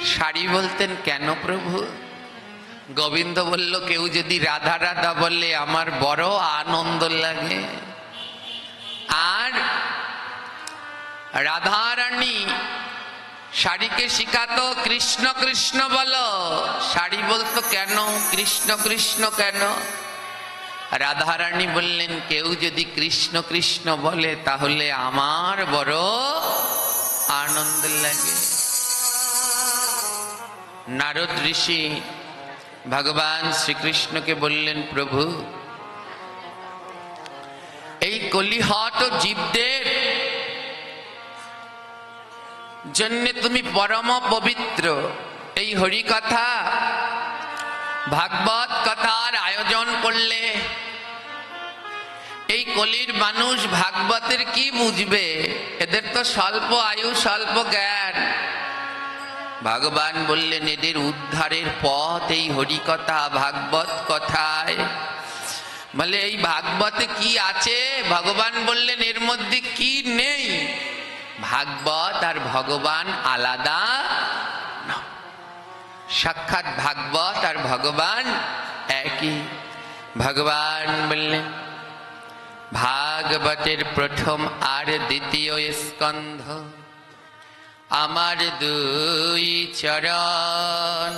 শাড়ি বলতেন কেন প্রভু? গোবিন্দ বলল, কেউ যদি রাধা রাধা বললে আমার বড় আনন্দ লাগে। আর রাধা রানী শাড়িকে শিখাতো কৃষ্ণ কৃষ্ণ বলো। শাড়ি বলতো কেন কৃষ্ণ কৃষ্ণ কেন? রাধা রানী বললেন, কেউ যদি কৃষ্ণ কৃষ্ণ বলে তাহলে আমার বড় আনন্দ লাগে। নারদ ঋষি ভগবান শ্রীকৃষ্ণকে বললেন, প্রভু এই কলিহত জীবদের জন্য তুমি পরম পবিত্র, এই হরি কথা ভাগবত কথার আয়োজন করলে এই কলির মানুষ ভাগবতের কি বুঝবে? এদের তো স্বল্প আয়ু স্বল্প জ্ঞান। ভগবান বললেন, এদের উদ্ধারের পথ এই হরি কথা ভাগবত কথায়। বলে এই ভাগবতে কি আছে? ভগবান বললেন, এর মধ্যে কি নেই? ভাগবত আর ভগবান আলাদা না, সাক্ষাৎ ভাগবত আর ভগবান একই। ভগবান বললেন, ভাগবতের প্রথম আর দ্বিতীয় স্কন্ধ আমার দুই চরণ,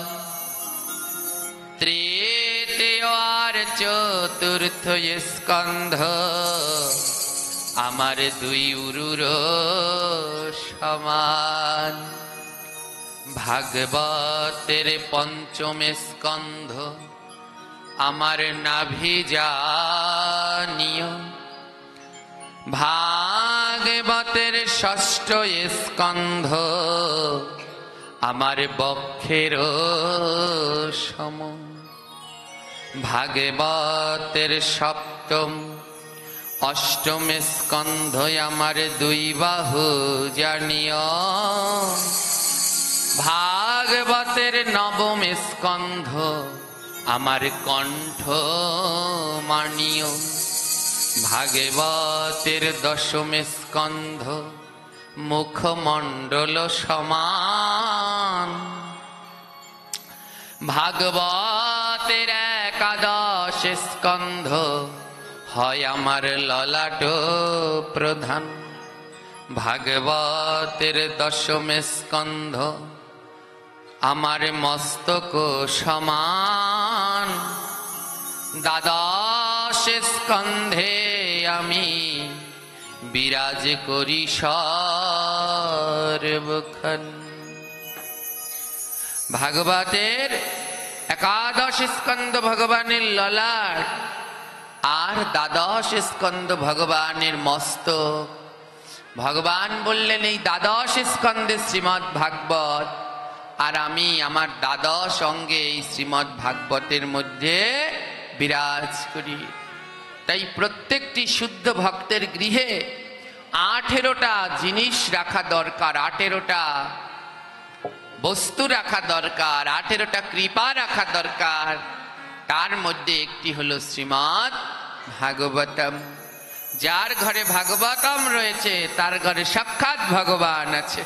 তৃতীয় আর চতুর্থ স্কন্ধ আমার দুই উরুর সমান। ভাগবতের পঞ্চম স্কন্ধ আমার নাভি জানিও, ভাগবতের ষষ্ঠ স্কন্ধ আমার বক্ষের সম, ভাগবতের সপ্তম অষ্টম স্কন্ধ আমার দুই বাহু জানিও, ভাগবতের নবম স্কন্ধ আমার কণ্ঠ মানিও, ভাগবতের দশম স্কন্ধ মুখমণ্ডল সমান, ভাগবতের একাদশ স্কন্ধ হয় আমার ললাট প্রধান, ভাগবতের দশম স্কন্ধ আমার মস্তক সমান, দ্বাদশ স্কন্ধে আমি বিরাজ করি সর্বক্ষণ। ভাগবতের একাদশ স্কন্ধ ভগবানের ললাট আর দ্বাদশ স্কন্ধ ভগবানের মস্তক। ভগবান বললেন, এই দ্বাদশ স্কন্ধে শ্রীমদ্ ভাগবত, আর আমি আমার দ্বাদশ অঙ্গে এই শ্রীমদ্ ভাগবতের মধ্যে বিরাজ করি। তাই প্রত্যেকটি শুদ্ধ ভক্তের গৃহে 18টা জিনিস রাখা দরকার, 18টা বস্তু রাখা দরকার, 18টা কৃপা রাখা দরকার। তার মধ্যে একটি হলো শ্রীমদ্ ভাগবতম। যার ঘরে ভাগবতম রয়েছে তার ঘরে সাক্ষাৎ ভগবান আছে।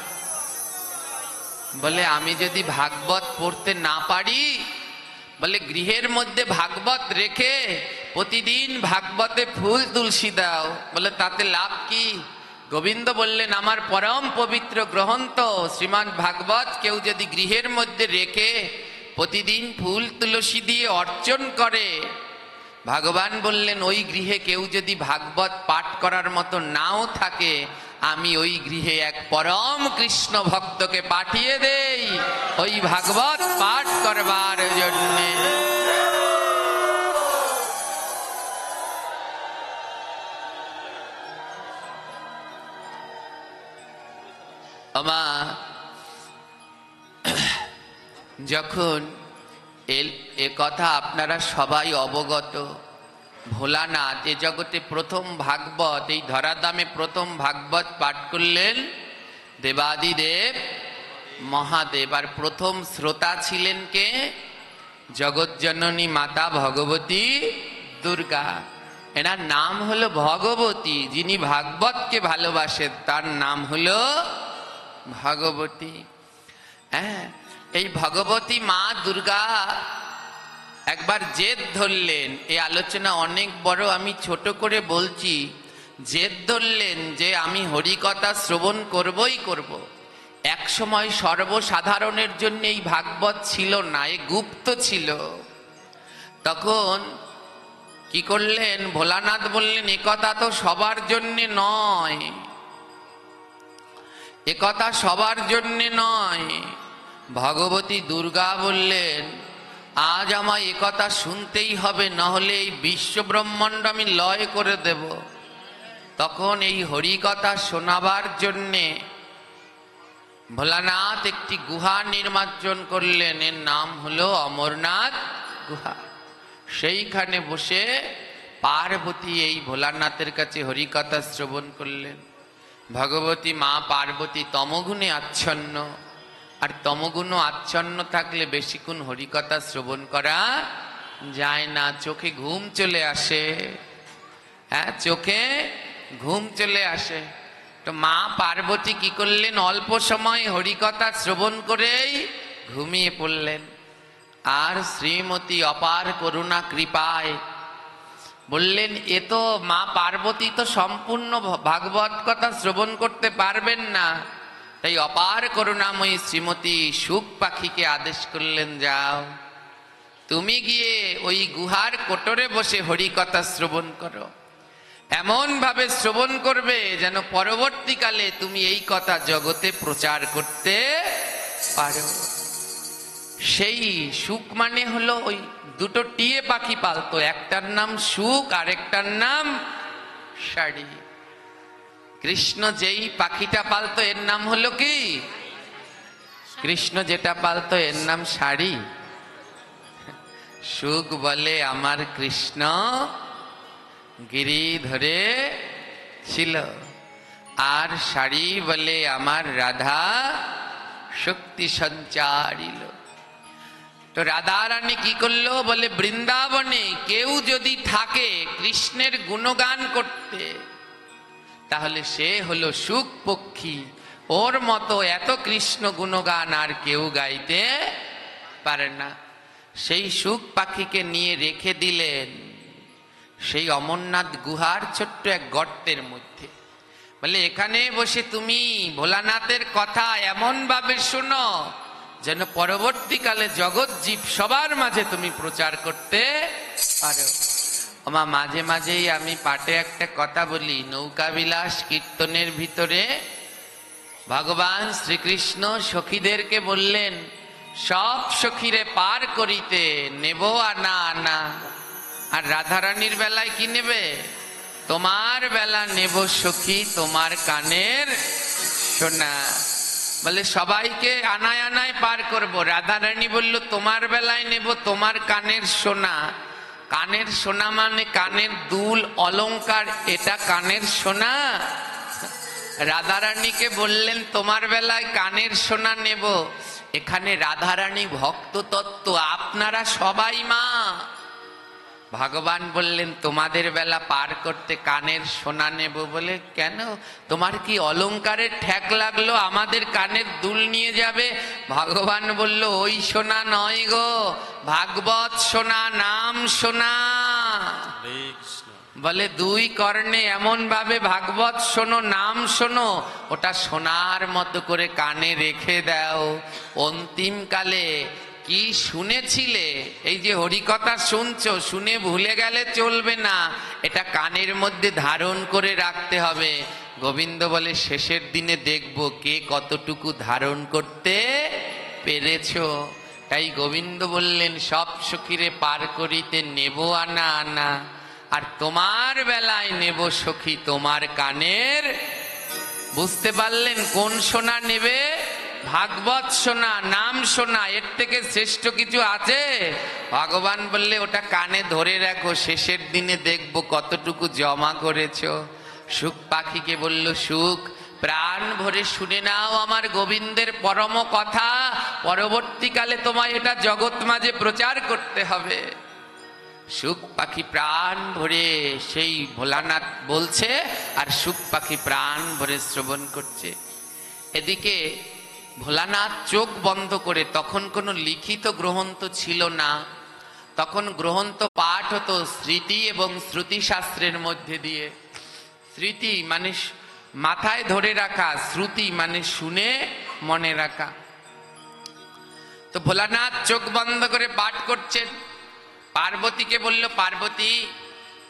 বলে আমি যদি ভাগবত পড়তে না পারি, বলে গৃহের মধ্যে ভাগবত রেখে প্রতিদিন ভাগবতে ফুল তুলসী দাও, বলে তাতে লাভ কি? গোবিন্দ বললেন, আমার পরম পবিত্র গ্রন্থ শ্রীমদ্ ভাগবত কেউ যদি গৃহের মধ্যে রেখে প্রতিদিন ফুল তুলসী দিয়ে অর্চন করে, ভগবান বললেন ওই গৃহে কেউ যদি ভাগবত পাঠ করার মতো নাও থাকে, আমি ওই গৃহে এক পরম কৃষ্ণ ভক্তকে পাঠিয়ে দেই ওই ভাগবত পাঠ করবার জন্য। আমা যখন এ কথা আপনারা সবাই অবগত, ভোলানাথ এ জগতে প্রথম ভাগবত, এই ধরাধামে প্রথম ভাগবত পাঠ করলেন দেবাদিদেব মহাদেব। আর প্রথম শ্রোতা ছিলেন কে? জগজ্জননী মাতা ভগবতী দুর্গা। এনার নাম হলো ভগবতী। যিনি ভাগবতকে ভালোবাসেন তার নাম হলো ভগবতী। হ্যাঁ, এই ভগবতী মা দুর্গা একবার জেদ ধরলেন। এই আলোচনা অনেক বড়, আমি ছোট করে বলছি। জেদ ধরলেন যে আমি হরিকথা শ্রবণ করবই করব। এক সময় সর্বসাধারণের জন্য এই ভাগবত ছিল না, এ গুপ্ত ছিল। তখন কি করলেন, ভোলানাথ বললেন একথা তো সবার জন্য নয়, একথা সবার জন্য নয়। ভগবতী দুর্গা বললেন আজ আমায় একথা শুনতেই হবে, নহলে এই বিশ্ব ব্রহ্মাণ্ড আমি লয় করে দেব। তখন এই হরিকথা শোনাবার জন্যে ভোলানাথ একটি গুহা নির্মাণ করলেন, এর নাম হলো অমরনাথ গুহা। সেইখানে বসে পার্বতী এই ভোলানাথের কাছে হরিকথা শ্রবণ করলেন। ভগবতী মা পার্বতী তমগুণে আচ্ছন্ন, আর তমগুণ আচ্ছন্ন থাকলে বেশিক্ষণ হরিকথা শ্রবণ করা যায় না, চোখে ঘুম চলে আসে। হ্যাঁ, চোখে ঘুম চলে আসে। তো মা পার্বতী কি করলেন, অল্প সময় হরিকথা শ্রবণ করেই ঘুমিয়ে পড়লেন। আর শ্রীমতী অপার করুণা কৃপায় বললেন এ তো মা পার্বতী তো সম্পূর্ণ ভাগবত কথা শ্রবণ করতে পারবেন না। তাই অপার করুণাময়ী শ্রীমতী সুখ পাখিকে আদেশ করলেন, যাও তুমি গিয়ে ওই গুহার কোটরে বসে হরিকথা শ্রবণ করো। এমন ভাবে শ্রবণ করবে যেন পরবর্তীকালে তুমি এই কথা জগতে প্রচার করতে পারো। সেই সুখ মানে হলো ওই দুটো টিয়ে পাখি পালতো, একটার নাম সুখ আর একটার নাম শাড়ি। কৃষ্ণ যেই পাখিটা পালতো এর নাম হলো কি, কৃষ্ণ যেটা পালতো এর নাম শাড়ি। সুখ বলে আমার কৃষ্ণ গিরি ধরে ছিল, আর শাড়ি বলে আমার রাধা শক্তি সঞ্চারিল। তো রাধা রানী কি করলো, বলে বৃন্দাবনে কেউ যদি থাকে কৃষ্ণের গুণগান করতে, তাহলে সে হলো সুখ পক্ষী। ওর মতো এত কৃষ্ণ গুণগান আর কেউ গাইতে পারে না। সেই সুখ পাখিকে নিয়ে রেখে দিলেন সেই অমরনাথ গুহার ছোট্ট এক গর্তের মধ্যে। বলে এখানে বসে তুমি ভোলানাথের কথা এমন ভাবে শোনো যেন পরবর্তীকালে জগৎ জীব সবার মাঝে তুমি প্রচার করতে পারো। আমা মাঝে মাঝেই আমি পাঠে একটা কথা বলি, নৌকা বিলাস কীর্তনের ভিতরে ভগবান শ্রীকৃষ্ণ সখীদেরকে বললেন সব সখীরে পার করিতে নেব আনা আনা। আর রাধারানীর বেলায় কি নেবে, তোমার বেলা নেব সখী তোমার কানের সোনা। বলে সবাইকে আনায় আনায় পার করব। রাধারানী বলল তোমার বেলায় নেব তোমার কানের সোনা। কানের সোনা মানে কানের দুল অলংকার, এটা কানের সোনা। রাধারানীকে বললেন তোমার বেলায় কানের সোনা নেব। এখানে রাধারানী ভক্ত তত্ত্ব, আপনারা সবাই মা। ভগবান বললেন তোমাদের বেলা পার করতে কানের সোনা নেব। বলে কেন, তোমার কি অলংকারের ঠেক লাগলো আমাদের কানের দুল নিয়ে যাবে? ভগবান বলল ওই সোনা নয় গো, ভাগবত সোনা, নাম সোনা। বলে দুই কর্ণে এমন ভাবে ভাগবত শোনো, নাম শোনো, ওটা সোনার মতো করে কানে রেখে দাও। অন্তিম কালে কি শুনেছিলে, এই যে হরিকথা শুনছো, শুনে ভুলে গেলে চলবে না, এটা কানের মধ্যে ধারণ করে রাখতে হবে। গোবিন্দ বলে শেষের দিনে দেখব কে কতটুকু ধারণ করতে পেরেছো। তাই গোবিন্দ বললেন সব সখীরে পার করিতে নেব আনা আনা, আর তোমার বেলায় নেব সখী তোমার কানের। বুঝতে পারলেন কোন সোনা নেবে? ভাগবত সোনা, নাম সোনা। এর থেকে শ্রেষ্ঠ কিছু আছে? ভগবান বললে ওটা কানে ধরে রাখো, শেষের দিনে দেখবো কতটুকু জমা করেছো। সুখ পাখিকে বলল সুখ প্রাণ ভরে শুনে নাও আমার গোবিন্দের পরম কথা, পরবর্তীকালে তোমায় এটা জগৎ মাঝে প্রচার করতে হবে। সুখ পাখি প্রাণ ভরে সেই ভোলানাথ বলছে, আর সুখ পাখি প্রাণ ভরে শ্রবণ করছে। এদিকে ভোলানাথ চোখ বন্ধ করে, তখন কোনো লিখিত গ্রন্থ ছিল না, তখন গ্রন্থ পাঠ হতো স্মৃতি এবং শ্রুতি শাস্ত্রের মধ্যে দিয়ে। স্মৃতি মানে মাথায় ধরে রাখা, শ্রুতি মানে শুনে মনে রাখা। তো ভোলানাথ চোখ বন্ধ করে পাঠ করছেন। পার্বতীকে বলল, পার্বতী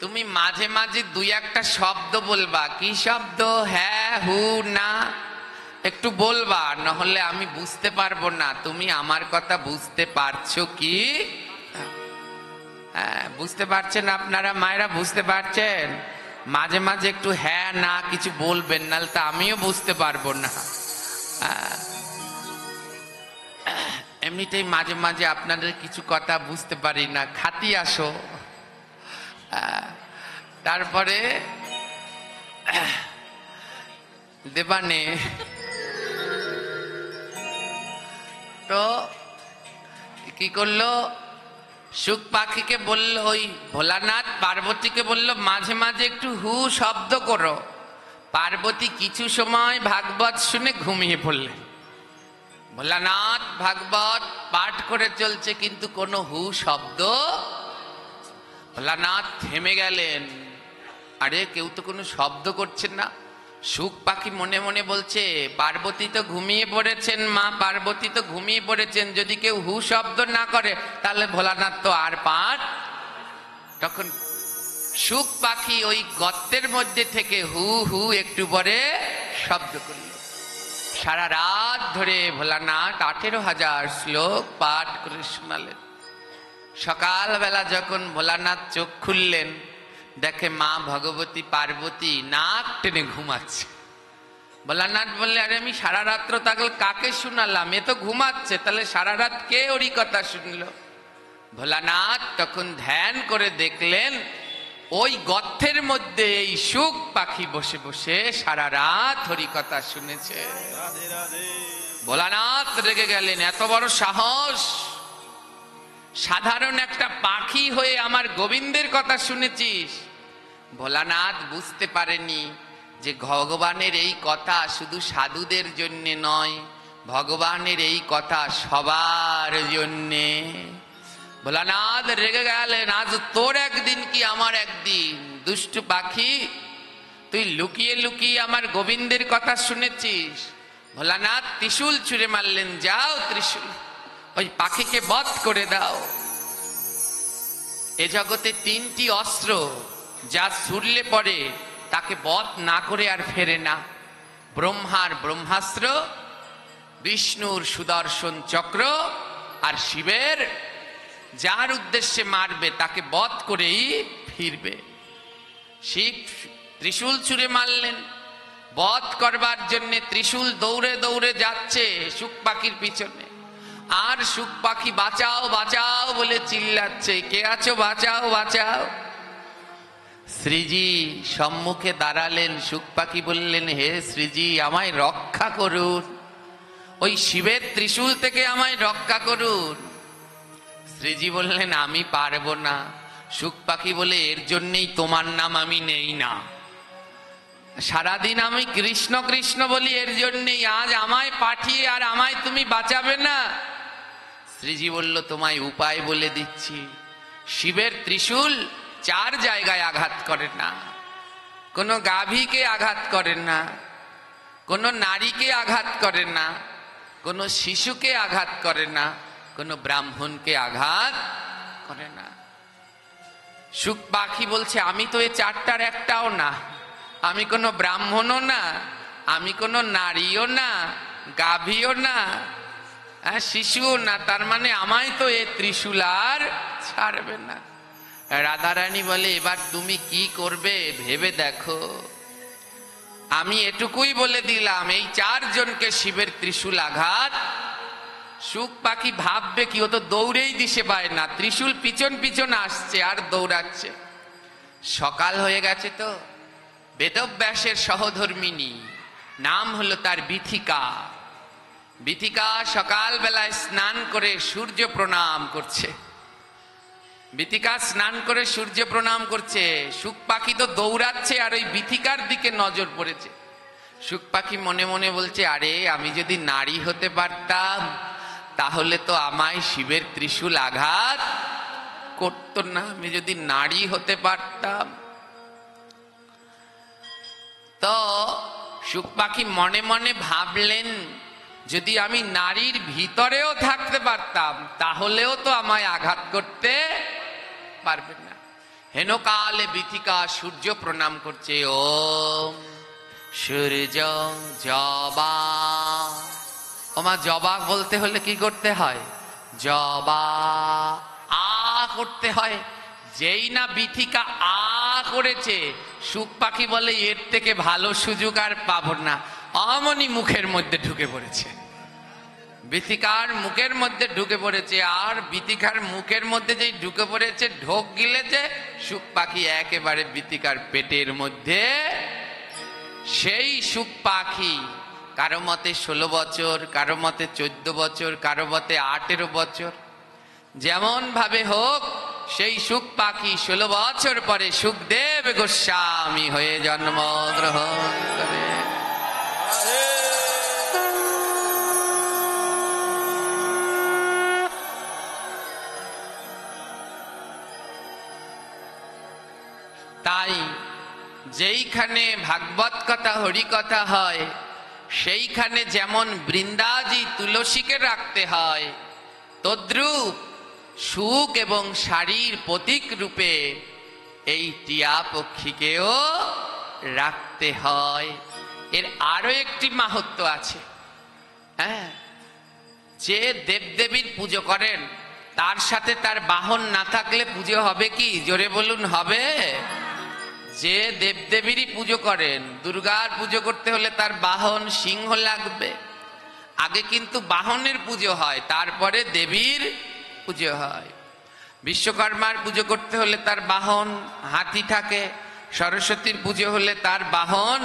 তুমি মাঝে মাঝে দুই একটা শব্দ বলবা। কি শব্দ? হ্যাঁ, হু, না, একটু বলবা, নহলে আমি বুঝতে পারবো না তুমি আমার কথা বুঝতে পারছো কি। হ্যাঁ, বুঝতে পারছেন আপনারা মায়েরা? বুঝতে পারছেন? মাঝে মাঝে একটু হ্যাঁ না কিছু বলবেন, নাহলে তো আমিও বুঝতে পারবো না। এমনিতেই মাঝে মাঝে আপনাদের কিছু কথা বুঝতে পারি না, খাতি আসো। তারপরে দেবানে তো কি করলো, সুখ পাখিকে বলল, ওই ভোলানাথ পার্বতীকে বলল মাঝে মাঝে একটু হু শব্দ করো। পার্বতী কিছু সময় ভাগবত শুনে ঘুমিয়ে পড়লেন। ভোলানাথ ভাগবত পাঠ করে চলছে, কিন্তু কোনো হু শব্দ। ভোলানাথ থেমে গেলেন, আরে কেউ তো কোনো শব্দ করছেন না। সুখ পাখি মনে মনে বলছে, পার্বতী তো ঘুমিয়ে পড়েছেন, মা পার্বতী তো ঘুমিয়ে পড়েছেন, যদি কেউ হু শব্দ না করে তাহলে ভোলানাথ তো আর পার। তখন সুখ পাখি ওই গর্তের মধ্যে থেকে হু হু একটু পরে শব্দ করল। সারা রাত ধরে ভোলানাথ 18,000 শ্লোক পাঠ করে শোনালেন। সকালবেলা যখন ভোলানাথ চোখ খুললেন, দেখে মা ভগবতী পার্বতী নাক টেনে ঘুমাচ্ছে। ভোলানাথ বললে, আরে আমি সারা রাত্র তাহলে কাকে শুনালাম? এ তো ঘুমাচ্ছে, তাহলে সারা রাত কে ওরই কথা শুনলো? ভোলানাথ তখন ধ্যান করে দেখলেন, ওই গর্তের মধ্যে এই সুখ পাখি বসে বসে সারা রাত হরি কথা শুনেছে। ভোলানাথ রেগে গেলেন, এত বড় সাহস! সাধারণ একটা পাখি হয়ে আমার গোবিন্দের কথা শুনেছিস? ভোলানাথ বুঝতে পারেনি যে ভগবানের এই কথা শুধু সাধুদের জন্য নয়, ভগবানের এই কথা সবার জন্যে। ভোলানাথ রেগে গেলেন, আজ তোর একদিন কি আমার একদিন? দুষ্টু পাখি, তুই লুকিয়ে লুকিয়ে আমার গোবিন্দের কথা শুনেছিস। ভোলানাথ ত্রিশূল ছুঁড়ে মারলেন, যাও ত্রিশূল ওই পাখিকে বধ করে দাও। এ জগতে 3টি অস্ত্র যা ছুড়লে পরে তাকে বধ না করে আর ফেরে না। ব্রহ্মার ব্রহ্মাস্ত্র, বিষ্ণুর সুদর্শন চক্র, আর শিবের যার উদ্দেশ্যে মারবে তাকে বধ করেই ফিরবে। শিব ত্রিশূল ছুঁড়ে মারলেন, বধ করবার জন্য ত্রিশূল দৌড়ে দৌড়ে যাচ্ছে সুখ পাখির পিছনে। আর সুখ পাখি বাঁচাও বাঁচাও বলে চিল্লাচ্ছে, কে আছো বাঁচাও বাঁচাও। শ্রীজি সম্মুখে দাঁড়ালেন। সুখ পাখি বললেন, হে শ্রীজি, আমায় রক্ষা করুন, ওই শিবের ত্রিশূল থেকে আমায় রক্ষা করুন। শ্রীজি বললেন, আমি পারবো না। সুখ পাখি বলে, এর জন্যই তোমার নাম আমি নেই না। সারাদিন আমি কৃষ্ণ কৃষ্ণ বলি, এর জন্যই আজ আমায় পাঠিয়ে আর আমায় তুমি বাঁচাবে না। শ্রীজি বলল, তোমায় উপায় বলে দিচ্ছি। শিবের ত্রিশূল 4 জায়গায় আঘাত করে না। কোনো গাভীকে আঘাত করে না, কোনো নারীকে আঘাত করে না, কোনো শিশুকে আঘাত করে না, কোনো ব্রাহ্মণকে আঘাত করে না। সুখ পাখি বলছে, আমি তো এই 4টার একটাও না। আমি কোনো ব্রাহ্মণও না, আমি কোনো নারীও না, গাভীও না, শিশুও না, তার মানে আমায় তো এ ত্রিশূল আর ছাড়বে না। রাধারানী বলে, এবার তুমি কি করবে ভেবে দেখো। আমি এটুকুই বলে দিলাম, এই 4 জনকে শিবের ত্রিশূল আঘাত। সুখ পাখি ভাববে কি, ও তো দৌড়েই দিশে পায় না, ত্রিশূল পিছন পিছন আসছে আর দৌড়াচ্ছে। সকাল হয়ে গেছে তো। বেদব্যাসের সহধর্মিনী, নাম হলো তার বিথিকা। বিথিকা সকাল বেলায় স্নান করে সূর্য প্রণাম করছে। বিথিকা স্নান করে সূর্য প্রণাম করছে। সুখ পাখি তো দৌড়াচ্ছে আর ওই বিথিকার দিকে নজর পড়েছে। শুক পাখি মনে মনে বলছে, আরে আমি যদি নারী হতে পারতাম তাহলে তো আমায় শিবের ত্রিশূল আঘাত করতো না, আমি যদি নারী হতে পারতাম। তো শুক পাখি মনে মনে ভাবলেন, যদি আমি নারীর ভিতরেও থাকতে পারতাম তাহলেও তো আমায় আঘাত করতে পারবে না। হেনকালে বিথিকা সূর্য প্রণাম করছে, ওম সূর্য জবা। ওমা, জবা বলতে হলে কি করতে হয়? জবা আ করতে হয়। যেই না বিথিকা আ করেছে, শুক পাখি বলে এর থেকে ভালো সুযোগ আর পাবো না, অমনি মুখের মধ্যে ঢুকে পড়েছে। বিথিকার মুখের মধ্যে ঢুকে পড়েছে, আর বিথিকার মুখের মধ্যে যেই ঢুকে পড়েছে, ঢোক গিলেছে, শুক পাখি একেবারে বিথিকার পেটের মধ্যে। সেই শুক পাখি কারো মতে 16 বছর, কারো মতে 14 বছর, কারো মতে 18 বছর, যেমন ভাবে হোক, সেই শুক পাখি 16 বছর পরে শুকদেব গোস্বামী হয়ে জন্মগ্রহণ করে। তাই যেইখানে ভাগবত কথা, হরি কথা হয়, সেইখানে যেমন বৃন্দাজি তুলসীকে রাখতে হয়, তদ্রূপ সুখ এবং শারীর প্রতীক রূপে এই টিয়া পক্ষীকেও রাখতে হয়। এর আরো একটি মাহাত্ম্য আছে। হ্যাঁ, যে দেবদেবীর পুজো করেন তার সাথে তার বাহন না থাকলে পুজো হবে কি? জোরে বলুন, হবে? যে দেবদেবীরই পুজো করেন, দুর্গার পুজো করতে হলে তার বাহন সিংহ লাগবে। আগে কিন্তু বাহনের পুজো হয়, তারপরে দেবীর পুজো হয়। বিশ্বকর্মার পুজো করতে হলে তার বাহন হাতি থাকে, সরস্বতীর পুজো হলে তার বাহন।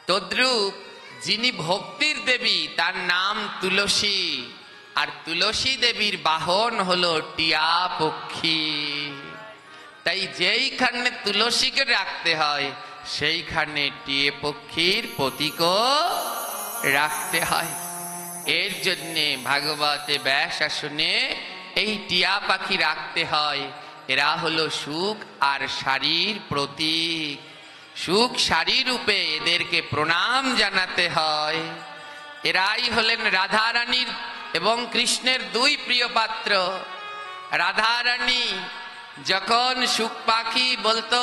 তদ্রূপ যিনি ভক্তির দেবী তার নাম তুলসী, আর তুলসী দেবীর বাহন হলো টিয়া পক্ষী। তাই যেইখানে তুলসীকে রাখতে হয় সেইখানে টিয়ে পক্ষীর প্রতীকও রাখতে হয়। এর জন্যে ভাগবতে ব্যাসাসনে এই টিয়া পাখি রাখতে হয়। এরা হলো সুখ আর শারীর প্রতীক। সুখ শারী রূপে এদেরকে প্রণাম জানাতে হয়। এরাই হলেন রাধারানীর এবং কৃষ্ণের দুই প্রিয় পাত্র। রাধারানী যখন শুক পাখি বলতো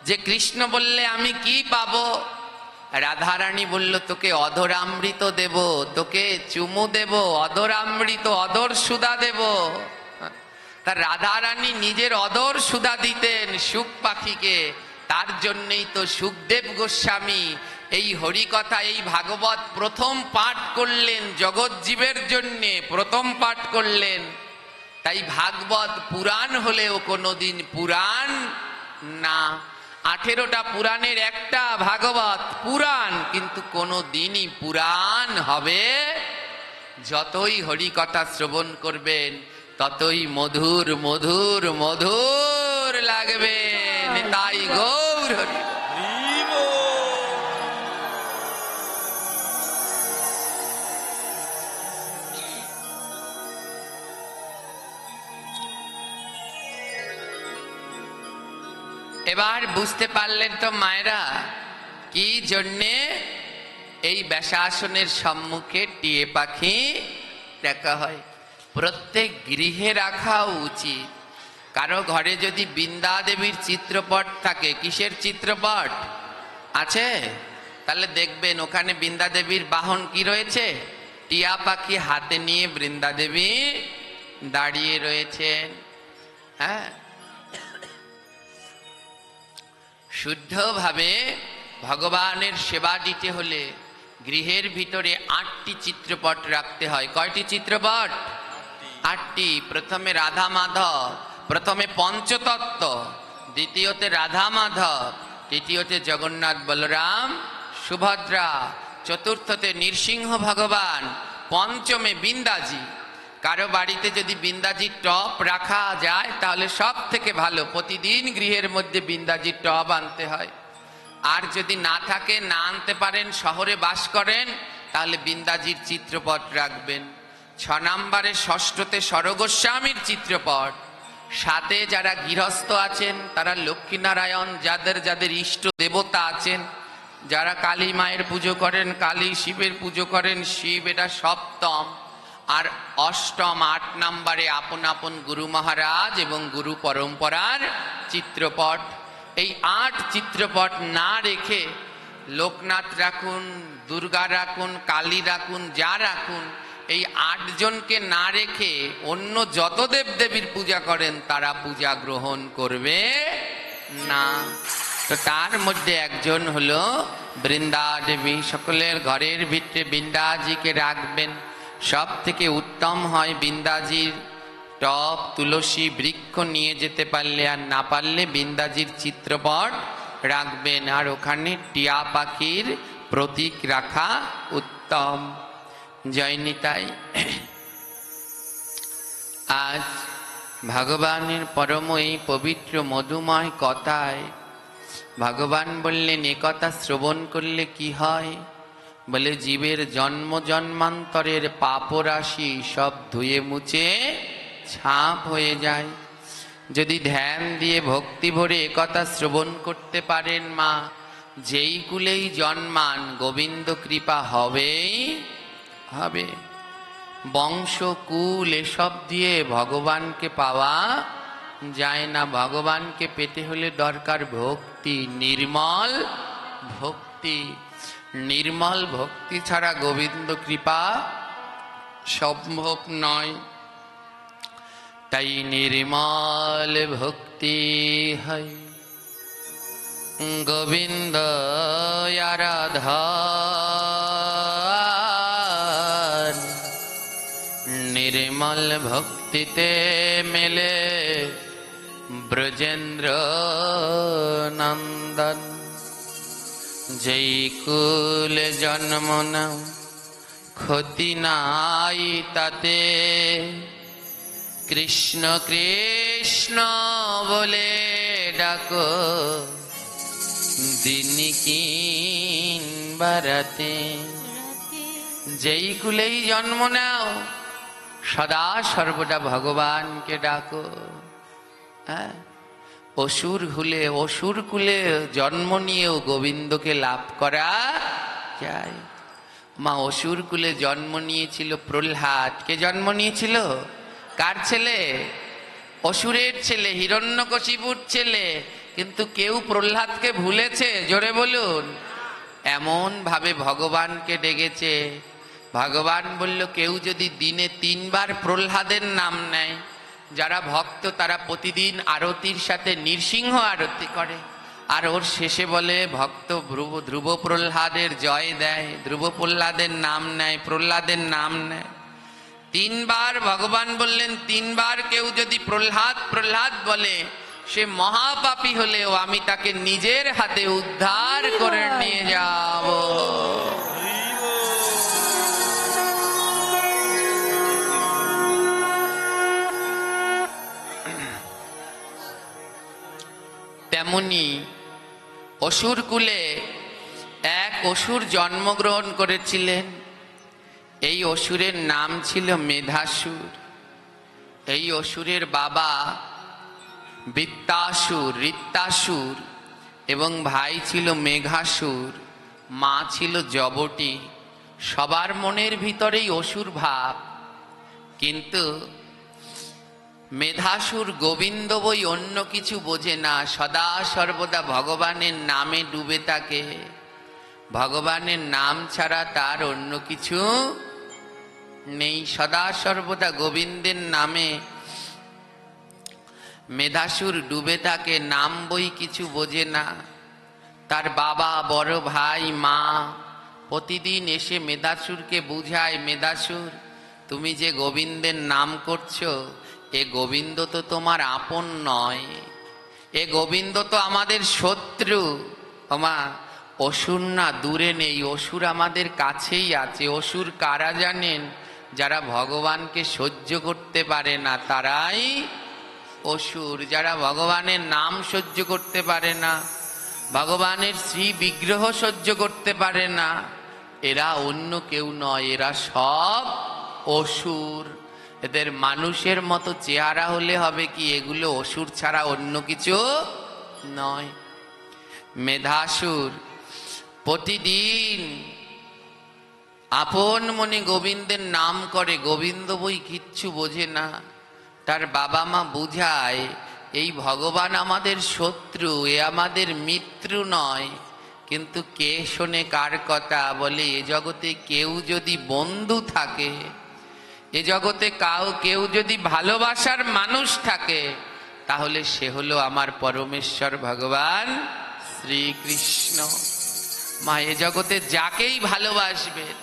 যে কৃষ্ণ বললে আমি কি পাবো, রাধারানী বলল, তোকে অধরামৃত দেব, তোকে চুমু দেব, অধরামৃত অধর সুধা দেব। তার রাধারানী নিজের অধর সুধা দিতেন শুক পাখিকে। তার জন্যই তো শুকদেব গোস্বামী এই হরিকথা, এই ভাগবত প্রথম পাঠ করলেন, জগৎ জীবের জন্যে প্রথম পাঠ করলেন। তাই ভাগবত পুরাণ হলেও কোনোদিন পুরাণ না। 18টা পুরাণের একটা ভাগবত পুরাণ, কিন্তু কোনোদিনই পুরাণ হবে। যতই হরিকথা শ্রবণ করবেন ততই মধুর মধুর মধুর লাগবে। তাই গৌর হরি। এবার বুঝতে পারলেন তো মায়েরা, কি জন্যে এই ব্যাসাসনের সম্মুখে টিয়ে পাখি রাখা হয়। প্রত্যেক গৃহে রাখা উচিত। কারো ঘরে যদি বৃন্দা দেবীর চিত্রপট থাকে, কিসের চিত্রপট আছে, তাহলে দেখবেন ওখানে বৃন্দা দেবীর বাহন কি রয়েছে? টিয়া পাখি হাতে নিয়ে বৃন্দা দেবী দাঁড়িয়ে রয়েছেন। হ্যাঁ, শুদ্ধভাবে ভগবানের সেবা দিতে হলে গৃহের ভিতরে 8টি চিত্রপট রাখতে হয়। কয়টি চিত্রপট? 8টি। প্রথমে রাধা মাধব, প্রথমে পঞ্চতত্ত্ব, দ্বিতীয়তে রাধা মাধব, তৃতীয়তে জগন্নাথ বলরাম সুভদ্রা, চতুর্থতে নৃসিংহ ভগবান, পঞ্চমে বৃন্দাজি। কারো বাড়িতে যদি বৃন্দাজির টপ রাখা যায় তাহলে সব থেকে ভালো। প্রতিদিন গৃহের মধ্যে বৃন্দাজির টপ আনতে হয়। আর যদি না থাকে, না আনতে পারেন, শহরে বাস করেন, তাহলে বিন্দাজির চিত্রপট রাখবেন। 6 নম্বরে ষষ্ঠতে সরগোস্বামীর চিত্রপট। 7 যারা গৃহস্থ আছেন তারা লক্ষ্মীনারায়ণ, যাদের যাদের ইষ্ট দেবতা আছেন, যারা কালী মায়ের পুজো করেন কালী, শিবের পুজো করেন শিব, এটা সপ্তম। আর অষ্টম 8 নম্বরে আপন আপন গুরু মহারাজ এবং গুরু পরম্পরার চিত্রপট। এই 8 চিত্রপট না রেখে লোকনাথ রাখুন, দুর্গা রাখুন, কালী রাখুন, যা রাখুন, এই 8 জনকে না রেখে অন্য যত দেবদেবীর পূজা করেন তারা পূজা গ্রহণ করবে না। তো তার মধ্যে একজন হলো বৃন্দা দেবী। সকলের ঘরের ভিতরে বৃন্দাজিকে রাখবেন। সব থেকে উত্তম হয় বৃন্দাজির টব, তুলসী বৃক্ষ নিয়ে যেতে পারলে, আর না পারলে বৃন্দাজির চিত্রপট রাখবেন। আর ওখানে টিয়া পাখির প্রতীক রাখা উত্তম। জয় নিতাই। আজ ভগবানের পরম এই পবিত্র মধুময় কথায় ভগবান বললেন, এ কথা শ্রবণ করলে কি হয়? বলে জীবের জন্ম জন্মান্তরের পাপরাশি সব ধুয়ে মুছে ছাপ হয়ে যায়। যদি ধ্যান দিয়ে ভক্তি ভরে একথা শ্রবণ করতে পারেন মা, যেই কুলেই জন্মান গোবিন্দ কৃপা হবেই হবে। বংশ কুল এসব দিয়ে ভগবানকে পাওয়া যায় না। ভগবানকে পেতে হলে দরকার ভক্তি, নির্মল ভক্তি। নির্মল ভক্তি ছাড়া গোবিন্দ কৃপা সম্ভব নয়। তাই নির্মল ভক্তি হয় গোবিন্দ আরাধন। নির্মল ভক্তিতে মেলে ব্রজেন্দ্র নন্দন। যেই কুলে জন্ম নাও ক্ষতি নাই তাতে, কৃষ্ণ কৃষ্ণ বলে ডাকো দিন কিংবা রাতে। যেই কুলেই জন্ম নাও সদা সর্বদা ভগবানকে ডাকো। হ্যাঁ, অসুর কুলে জন্ম নিয়েও গোবিন্দকে লাভ করা যায়। মা, অসুর কুলে জন্ম নিয়েছিল প্রহ্লাদ। কে জন্ম নিয়েছিল? কার ছেলে? অসুরের ছেলে, হিরণ্যকশিপুর ছেলে। কিন্তু কেউ প্রহ্লাদকে ভুলেছে? জোরে বলুন। এমন ভাবে ভগবানকে ডেকেছে, ভগবান বলল কেউ যদি দিনে 3 বার প্রহ্লাদের নাম নেয়, যারা ভক্ত তারা প্রতিদিন আরতির সাথে নৃসিংহ আরতি করে। আর ওর শেষে বলে ভক্ত ধ্রুব প্রহ্লাদের জয় দেয়, ধ্রুব প্রহ্লাদের নাম নেয়, প্রহ্লাদের নাম নেয়। 3 বার ভগবান বললেন, 3 বার কেউ যদি প্রহ্লাদ প্রহ্লাদ বলে, সে মহাপাপী হলেও আমি তাকে নিজের হাতে উদ্ধার করে নিয়ে যাব। তেমনি অসুর কুলে এক অসুর জন্মগ্রহণ করেছিলেন। এই অসুরের নাম ছিল মেধাসুর। এই অসুরের বাবা বৃত্তাসুর, ঋত্তাসুর এবং ভাই ছিল মেঘাসুর, মা ছিল জবটি। সবার মনের ভিতরেই অসুর ভাব। কিন্তু মেধাসুর গোবিন্দ বই অন্য কিছু বোঝে না, সদা সর্বদা ভগবানের নামে ডুবে থাকে। ভগবানের নাম ছাড়া তার অন্য কিছু নেই। সদা সর্বদা গোবিন্দের নামে মেধাসুর ডুবে থাকে, নাম বই কিছু বোঝে না। তার বাবা, বড় ভাই, মা প্রতিদিন এসে মেধাসুরকে বুঝায়, মেধাসুর তুমি যে গোবিন্দের নাম করছো, এ গোবিন্দ তো তোমার আপন নয়, এ গোবিন্দ তো আমাদের শত্রু। মা, অসুর না দূরে নেই, অসুর আমাদের কাছেই আছে। অসুর কারা জানেন? যারা ভগবানকে সহ্য করতে পারে না তারাই অসুর। যারা ভগবানের নাম সহ্য করতে পারে না ভগবানের শ্রী বিগ্রহ সহ্য করতে পারে না। এরা অন্য কেউ নয়, এরা সব অসুর। এদের মানুষের মতো চেহারা হলে হবে কি, এগুলো অসুর ছাড়া অন্য কিছু নয়। মেধাসুর প্রতিদিন আপন মনে গোবিন্দের নাম করে, গোবিন্দ বই কিচ্ছু বোঝে না। তার বাবা মা বুঝায় এই ভগবান আমাদের শত্রু, এ আমাদের মিত্র নয়। কিন্তু কে শোনে কার কথা? বলে এ জগতে কেউ যদি বন্ধু থাকে, এ জগতে কেউ যদি ভালোবাসার মানুষ থাকে, তাহলে সে হলো আমার পরমেশ্বর ভগবান শ্রীকৃষ্ণ। মা এ জগতে যাকেই ভালোবাসবেন,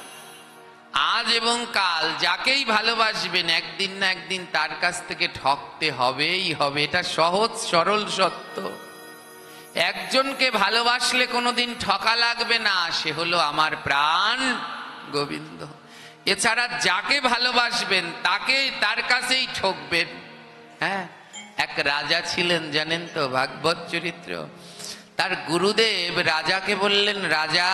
আজ এবং কাল যাকেই ভালোবাসবেন, একদিন না একদিন তার কাছ থেকে ঠকতে হবেই হবে। এটা সহজ সরল সত্য। একজনকে ভালোবাসলে কোনোদিন ঠকা লাগবে না, সে হলো আমার প্রাণ গোবিন্দ। এছাড়া যাকে ভালোবাসবেন তার কাছেই ঠকবেন। হ্যাঁ, এক রাজা ছিলেন জানেন তো, ভাগবত চরিত্র। তার গুরুদেব রাজাকে বললেন, রাজা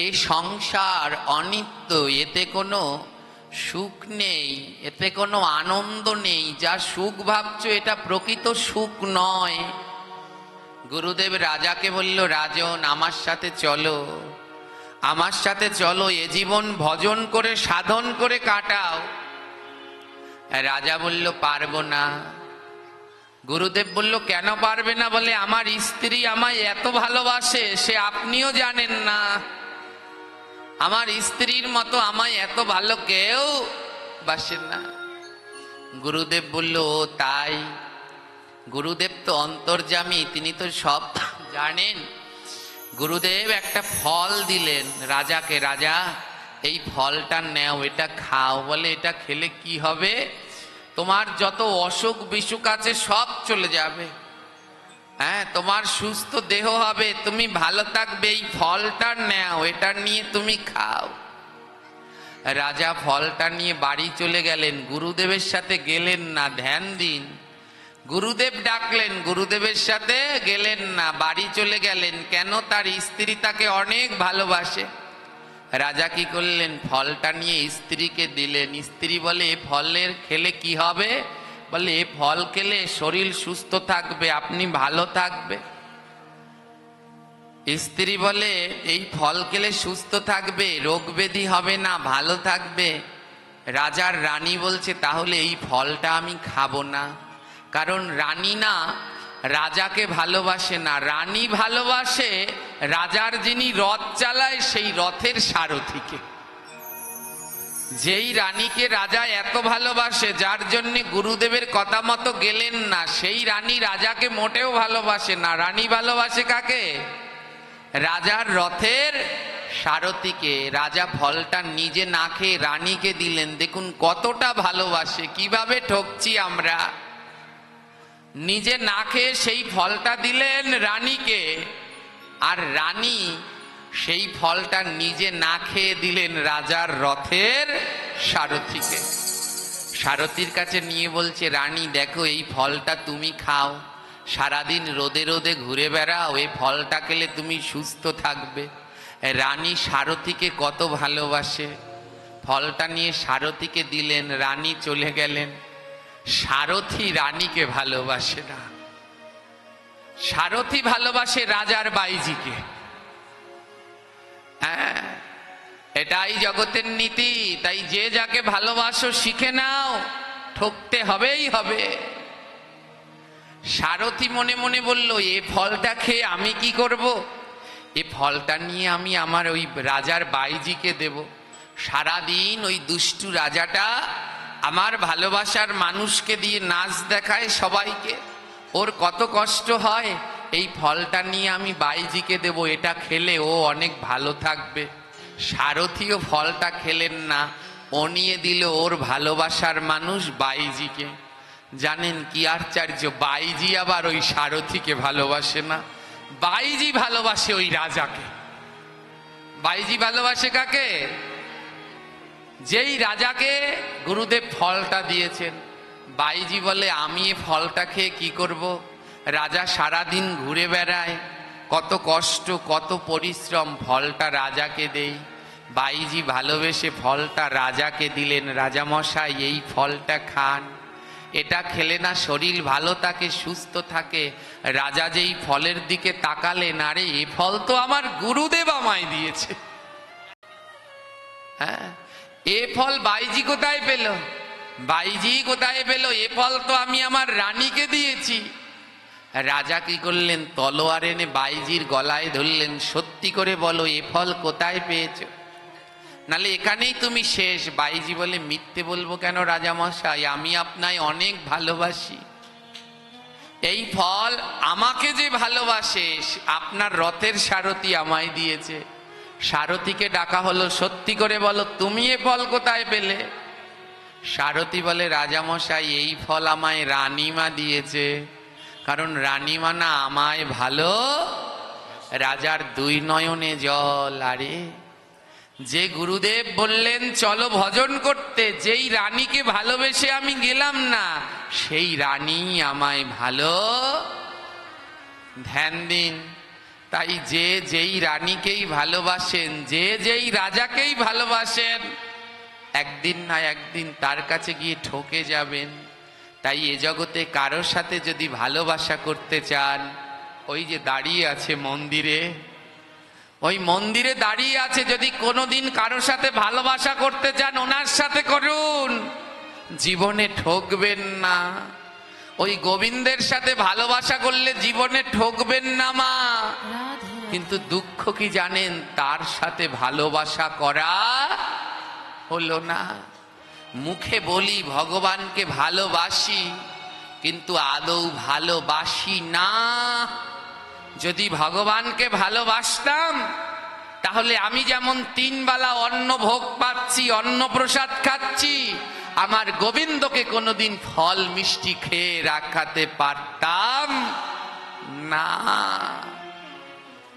এই সংসার অনিত্য, এতে কোনো সুখ নেই, এতে কোনো আনন্দ নেই। যা সুখ ভাবছো এটা প্রকৃত সুখ নয়। গুরুদেব রাজাকে বলল, রাজন আমার সাথে চলো, আমার সাথে চলো, এ জীবন ভজন করে সাধন করে কাটাও। রাজা বলল, পারবো না। গুরুদেব বলল, কেন পারবে না? বলে আমার স্ত্রী আমায় এত ভালোবাসে, সে আপনিও জানেন না। আমার স্ত্রীর মতো আমায় এত ভালো কেউ বাসেন না। গুরুদেব বলল, ও তাই? গুরুদেব তো অন্তর্যামী, তিনি তো সব জানেন। গুরুদেব একটা ফল দিলেন রাজাকে, রাজা এই ফলটা নেও, এটা খাও। বলে এটা খেলে কি হবে? তোমার যত অসুখ বিসুখ আছে সব চলে যাবে। হ্যাঁ, তোমার সুস্থ দেহ হবে, তুমি ভালো থাকবে। এই ফলটা নেও, এটা নিয়ে তুমি খাও। রাজা ফলটা নিয়ে বাড়ি চলে গেলেন। গুরুদেবের সাথে গেলেন না, ধ্যান দিন। গুরুদেব ডাকলেন, গুরুদেবের সাথে গেলেন না, বাড়ি চলে গেলেন। কেন? তার স্ত্রী তাকে অনেক ভালোবাসে। রাজা কি করলেন? ফলটা নিয়ে স্ত্রীকে দিলেন। স্ত্রী বলে, এ ফলের খেলে কি হবে? বলে এ ফল খেলে শরীর সুস্থ থাকবে, আপনি ভালো থাকবে। স্ত্রী বলে, এই ফল খেলে সুস্থ থাকবে, রোগ ব্যাধি হবে না, ভালো থাকবে। রাজার রানী বলছে, তাহলে এই ফলটা আমি খাবো না। কারণ রানী না রাজাকে ভালোবাসে না, রানী ভালোবাসে রাজার যিনি রথ চালায় সেই রথের সারথিকে। যেই রানীকে রাজা এত ভালোবাসে, যার জন্য গুরুদেবের কথা মতো গেলেন না, সেই রানী রাজাকে মোটেও ভালোবাসে না। রানী ভালোবাসে কাকে? রাজার রথের সারথিকে। রাজা ফলটা নিজে না খেয়ে রানীকে দিলেন। দেখুন কতটা ভালোবাসে, কিভাবে ঠকছি আমরা। নিজে না খেয়ে সেই ফলটা দিলেন রানীকে, আর রানী সেই ফলটা নিজে না খেয়ে দিলেন রাজার রথের সারথিকে। সারথির কাছে নিয়ে বলছে, রানী দেখো এই ফলটা তুমি খাও, সারাদিন রোদে রোদে ঘুরে বেড়াও, এই ফলটা খেলে তুমি সুস্থ থাকবে। রানী সারথিকে কত ভালোবাসে। ফলটা নিয়ে সারথিকে দিলেন, রানী চলে গেলেন। সারথি রানীকে ভালোবাসে না, সারথি ভালোবাসে রাজার বাইজিকে। হ্যাঁ, এটাই জগতের নীতি। তাই যে যাকে ভালোবাসো শিখে নাও, ঠকতে হবেই হবে। সারথি মনে মনে বলল, এ ফলটা খেয়ে আমি কি করব? এ ফলটা নিয়ে আমি আমার ওই রাজার বাইজিকে দেব। সারাদিন ওই দুষ্টু রাজাটা আমার ভালোবাসার মানুষকে দিয়ে নাচ দেখায় সবাইকে, ওর কত কষ্ট হয়। এই ফলটা নিয়ে আমি বাইজিকে দেব, এটা খেলে ও অনেক ভালো থাকবে। সারথিও ফলটা খেলেন না, ও নিয়ে দিল ওর ভালোবাসার মানুষ বাইজিকে। জানেন কি আশ্চর্য, বাইজি আবার ওই সারথিকে ভালোবাসে না, বাইজি ভালোবাসে ওই রাজাকে। বাইজি ভালোবাসে কাকে? যেই রাজাকে গুরুদেব ফলটা দিয়েছেন। বাইজি বলে, আমি এ ফলটা খেয়ে কি করব? রাজা সারাদিন ঘুরে বেড়ায়, কত কষ্ট কত পরিশ্রম, ফলটা রাজাকে দেই। বাইজি ভালোবেসে ফলটা রাজাকে দিলেন, রাজামশাই এই ফলটা খান, এটা খেলে না শরীর ভালো থাকে, সুস্থ থাকে। রাজা যেই ফলের দিকে তাকালেন, আরে এ ফল তো আমার গুরুদেব আমায় দিয়েছে। হ্যাঁ, এ ফল বাইজি কোথায় পেল? বাইজি কোথায় পেল? এ ফল তো আমি আমার রানীকে দিয়েছি। রাজা কি করলেন, তলোয়ার এনে বাইজির গলায় ধরলেন, সত্যি করে বলো এ ফল কোথায় পেয়েছো, নালে এখানেই তুমি শেষ। বাইজি বলে, মিথ্যে বলবো কেন রাজামশাই, আমি আপনায় অনেক ভালোবাসি। এই ফল আমাকে যে ভালোবাসে, আপনার রথের সারথি আমায় দিয়েছে। সারথিকে ডাকা হলো, সত্যি করে বলো তুমি এ ফল কোথায় পেলে? সারথি বলে, রাজামশাই এই ফল আমায় রানীমা দিয়েছে, কারণ রানীমা না আমায় ভালো। রাজার দুই নয়নে জল। আরে যে গুরুদেব বললেন চলো ভজন করতে, যেই রানীকে ভালোবেসে আমি গেলাম না, সেই রানী আমায় ভালো। ধ্যান দিন। তাই যে যেই রানীকেই ভালোবাসেন, যে যেই রাজাকেই ভালোবাসেন, একদিন না একদিন তার কাছে গিয়ে ঠকে যাবেন। তাই এ জগতে কারোর সাথে যদি ভালোবাসা করতে চান, ওই যে দাঁড়িয়ে আছে মন্দিরে, ওই মন্দিরে দাঁড়িয়ে আছে, যদি কোনোদিন কারোর সাথে ভালোবাসা করতে চান ওনার সাথে করুন, জীবনে ঠকবেন না। ওই গোবিন্দের সাথে ভালোবাসা করলে জীবনে ঠকবেন না মা। কিন্তু দুঃখ কি জানেন, তার সাথে ভালোবাসা করা হলো না। মুখে বলি ভগবানকে ভালোবাসি, কিন্তু আদৌ ভালোবাসি না। যদি ভগবানকে ভালোবাসতাম, তাহলে আমি যেমন 3 বেলা অন্ন ভোগ পাচ্ছি, অন্ন প্রসাদ খাচ্ছি, আমার গোবিন্দকে কোনোদিন ফল মিষ্টি খেয়ে রাখাতে পারতাম না।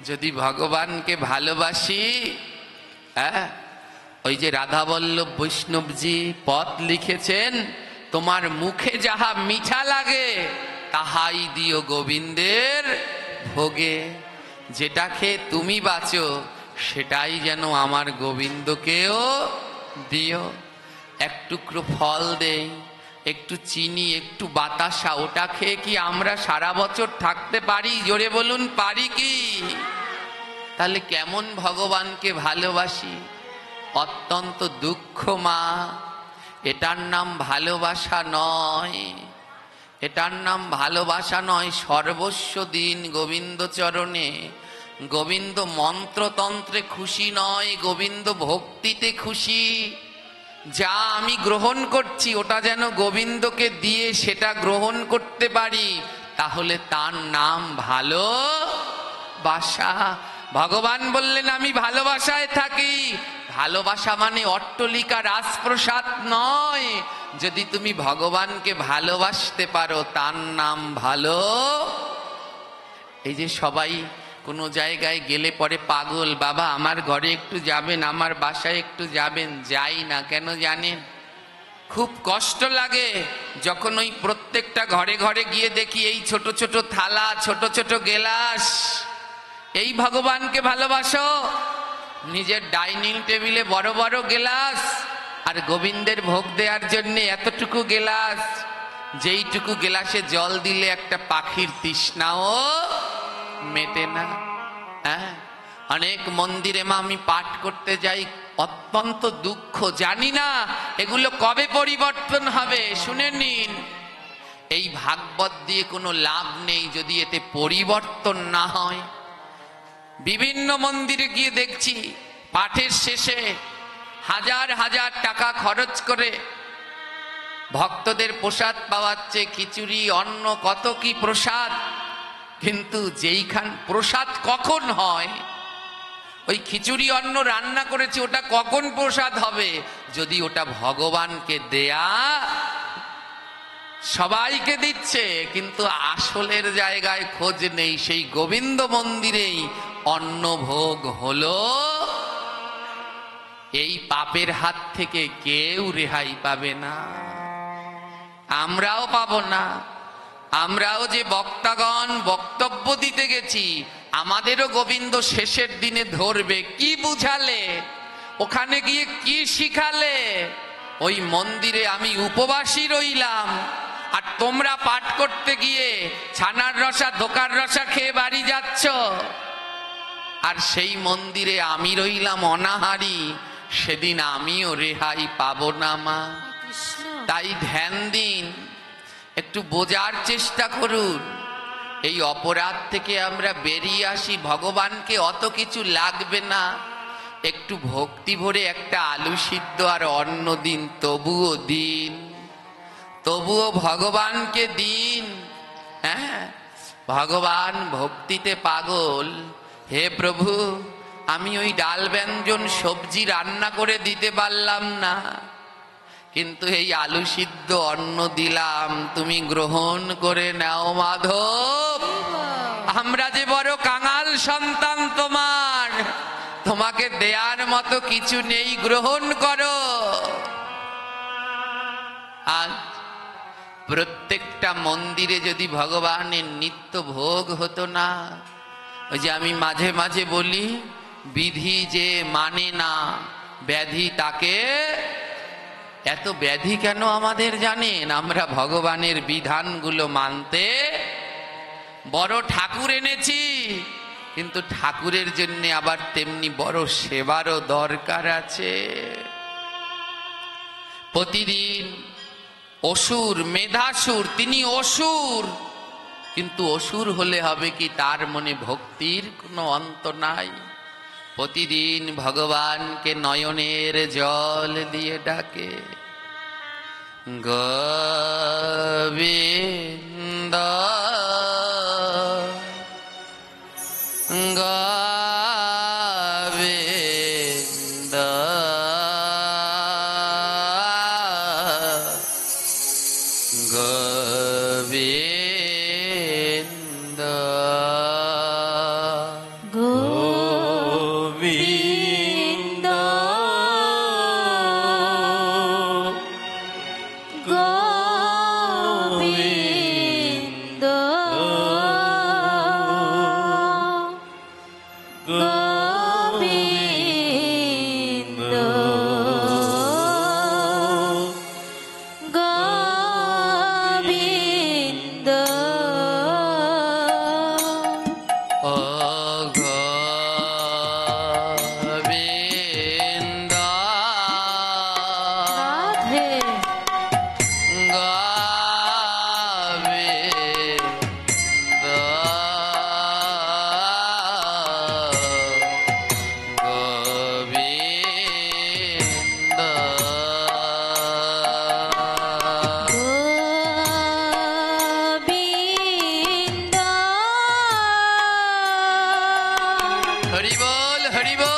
যদি ভগবানকে ভালোবাসি, হ্যাঁ, ওই যে রাধাবল্লভ বৈষ্ণবজি পথ লিখেছেন, তোমার মুখে যাহা মিঠা লাগে তাহাই দিও গোবিন্দের ভোগে। যেটা খেয়ে তুমি বাঁচো সেটাই যেন আমার গোবিন্দকেও দিও। এক টুকরো ফল দেই, একটু চিনি, একটু বাতাসা, ওটা খেয়ে কি আমরা সারা বছর থাকতে পারি? জোরে বলুন, পারি কি? তাহলে কেমন ভগবানকে ভালোবাসি? অত্যন্ত দুঃখ মা। এটার নাম ভালোবাসা নয়, এটার নাম ভালোবাসা নয়। সর্বস্ব দিন গোবিন্দ চরণে। গোবিন্দ মন্ত্রতন্ত্রে খুশি নয়, গোবিন্দ ভক্তিতে খুশি। যা আমি গ্রহণ করছি ওটা যেন গোবিন্দকে দিয়ে সেটা গ্রহণ করতে পারি, তাহলে তার নাম ভালোবাসা। ভগবান বললেন আমি ভালোবাসায় থাকি। ভালোবাসা মানে অট্টলিকা রাজপ্রসাদ নয়। যদি তুমি ভগবানকে ভালোবাসতে পারো, তার নাম ভালো। এই যে সবাই কোনো জায়গায় গেলে পরে পাগল, বাবা আমার ঘরে একটু যাবেন, আমার বাসায় একটু যাবেন। যাই না কেন জানেন? খুব কষ্ট লাগে যখন ওই প্রত্যেকটা ঘরে ঘরে গিয়ে দেখি এই ছোট ছোট থালা, ছোট ছোট গেলাস। এই ভগবানকে ভালোবাসো? নিজের ডাইনিং টেবিলে বড় বড় গেলাস, আর গোবিন্দের ভোগ দেওয়ার জন্য এতটুকু গেলাস, যেইটুকু গেলাসে জল দিলে একটা পাখির তৃষ্ণাও মেটে না। হ্যাঁ, অনেক মন্দিরে মা আমি পাঠ করতে যাই, অত্যন্ত দুঃখ। জানি না এগুলো কবে পরিবর্তন হবে। শুনে নিন, এই ভাগবত দিয়ে কোনো লাভ নেই যদি এতে পরিবর্তন না হয়। বিভিন্ন মন্দিরে গিয়ে দেখছি পাঠের শেষে হাজার হাজার টাকা খরচ করে ভক্তদের প্রসাদ পাওয়াচ্ছে, খিচুড়ি, অন্ন, কত কি প্রসাদ। কিন্তু যেইখান প্রসাদ কখন হয়, ওই খিচুড়ি অন্ন রান্না করেছে ওটা কখন প্রসাদ হবে? যদি ওটা ভগবানকে দেয়া। সবাইকে দিচ্ছে কিন্তু আসলের জায়গায় খোঁজ নেই। সেই গোবিন্দ মন্দিরেই অন্নভোগ হলো। এই পাপের হাত থেকে কেউ রেহাই পাবে না, আমরাও পাবো না। আমরাও যে বক্তাগণ বক্তব্য দিতে গেছি, আমাদেরও গোবিন্দ শেষের দিনে ধরবে। কি বুঝালে, ওখানে গিয়ে কি শিখালে? ওই মন্দিরে আমি উপবাসী রইলাম, আর তোমরা পাঠ করতে গিয়ে ছানার রসা ধোকার রসা খেয়ে বাড়ি যাচ্ছ, আর সেই মন্দিরে আমি রইলাম অনাহারি। সেদিন আমিও রেহাই পাবো না মা। তাই ধ্যান দিন, একটু বোঝার চেষ্টা করুন। এই অপরাধ থেকে আমরা বেরিয়ে আসি। ভগবানকে অত কিছু লাগবে না, একটু ভক্তি ভরে একটা আলু সিদ্ধ আর অন্ন দিন, তবুও দিন, তবুও ভগবানকে দিন। হ্যাঁ, ভগবান ভক্তিতে পাগল। হে প্রভু, আমি ওই ডাল ব্যঞ্জন সবজি রান্না করে দিতে পারলাম না, কিন্তু এই আলু সিদ্ধ অন্ন দিলাম, তুমি গ্রহণ করে নাও মাধব। আমরা যে বড় কাঙাল সন্তান তোমার, তোমাকে দেয়ার মতো কিছু নেই, গ্রহণ করো। আজ প্রত্যেকটা মন্দিরে যদি ভগবানের নিত্য ভোগ হতো না, ওই যে আমি মাঝে মাঝে বলি, বিধি যে মানে না ব্যাধি তাকে। এত ব্যাধি কেন আমাদের জানেন? আমরা ভগবানের বিধানগুলো মানতে বড় ঠাকুর এনেছি, কিন্তু ঠাকুরের জন্য আবার তেমনি বড় সেবারও দরকার আছে। প্রতিদিন অসুর, মেধাসুর, তিনি অসুর, কিন্তু অসুর হলে হবে কি, তার মনে ভক্তির কোনো অন্ত নাই। প্রতিদিন ভগবানকে নয়নের জল দিয়ে ডাকে, গোবিন্দ গোবিন্দ গোবিন্দ গোবিন্দ গোবিন্দ গোবিন্দ গোবিন্দ ও গোবিন্দ রাধে গোবিন্দ গোবিন্দ হরি বল, হরি বল।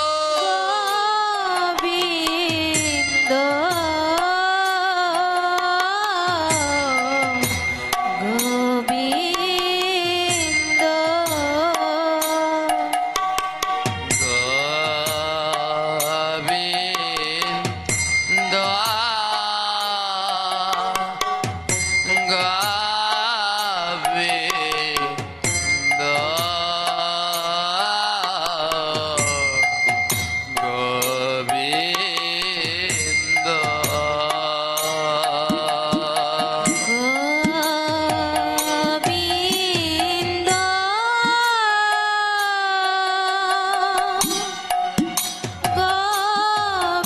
গোবিন্দ গোবিন্দ গোবিন্দ গোবিন্দ গোবিন্দ গোবিন্দ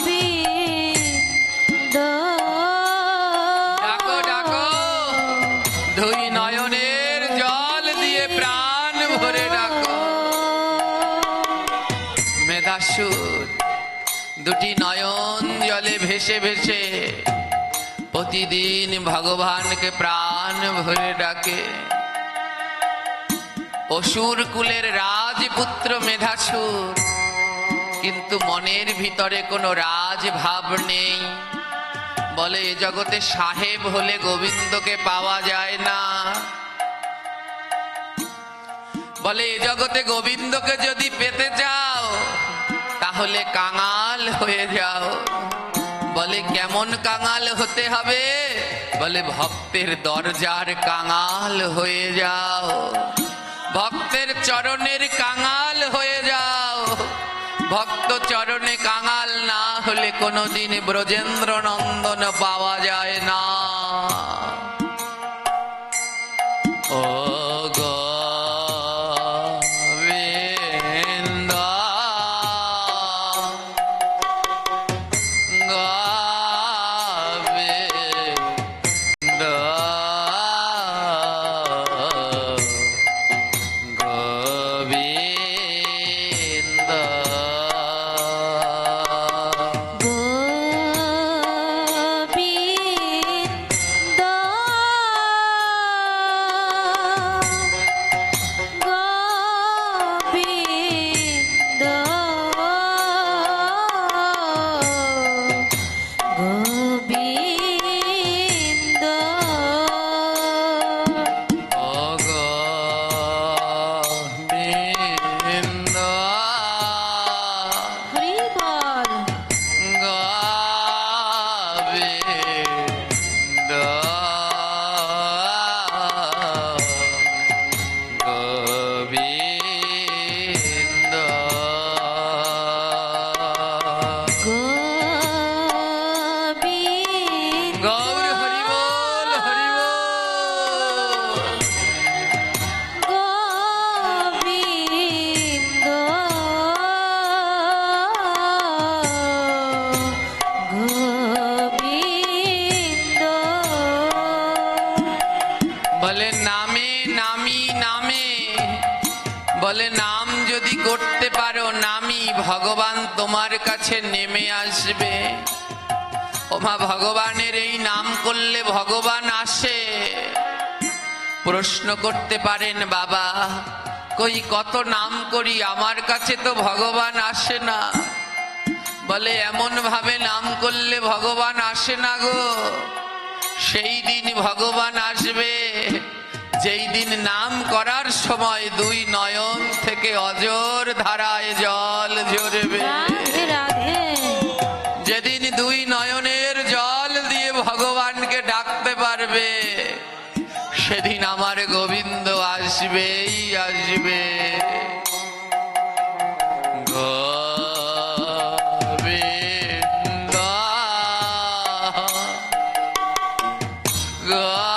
গোবিন্দ ডাকো ডাকো, দুই নয়নের জল দিয়ে প্রাণ ভরে ডাকো। মেধাসুর দুটি নয়ন জলে ভেসে ভেসে প্রতিদিন ভগবানকে প্রাণ ভরে ডাকে। অসুর কুলের রাজপুত্র মেধাসুর, কিন্তু মনের ভিতরে কোনো রাজ ভাব নেই। বলে এ জগতে সাহেব হলে গোবিন্দকে পাওয়া যায় না। বলে এ জগতে গোবিন্দকে যদি পেতে চাও, তাহলে কাঙাল হয়ে যাও। বলে কেমন কাঙাল হতে হবে? বলে ভক্তের দরজার কাঙাল হয়ে যাও, ভক্তের চরণের কাঙাল হয়ে যাও। ভক্ত চরণে কাঙাল না হলে কোনোদিন ব্রজেন্দ্র নন্দন পাওয়া যায় না। ও গোবিন্দ গোবিন্দ গোবিন্দ গোবিন্দ গোবিন্দ গোবিন্দ ও গোবিন্দ হরি বল গোবিন্দ গোবিন্দ গোবিন্দ গৌর হরি বল হরি বল। গোবিন্দ গোবিন্দ বলে নামে নামি নামে, বলে নাম যদি করতে পারো নামি ভগবান তোমার কাছে নেমে আসবে। ওমা ভগবানের এই নাম করলে ভগবান আসে। প্রশ্ন করতে পারেন বাবা, কই কত নাম করি আমার কাছে তো ভগবান আসে না। বলে এমন ভাবে নাম করলে ভগবান আসে না গো। সেই দিন ভগবান আসবে যেই দিন নাম করার সময় দুই নয়ন থেকে অজর ধারায় জল ঝরবে। রাধে রাধে যেদিন দুই নয়নের জল দিয়ে ভগবানকে ডাকতে পারবে সেদিন আমার গোবিন্দ আসবেই আসবে। গোবিন্দ গোবিন্দ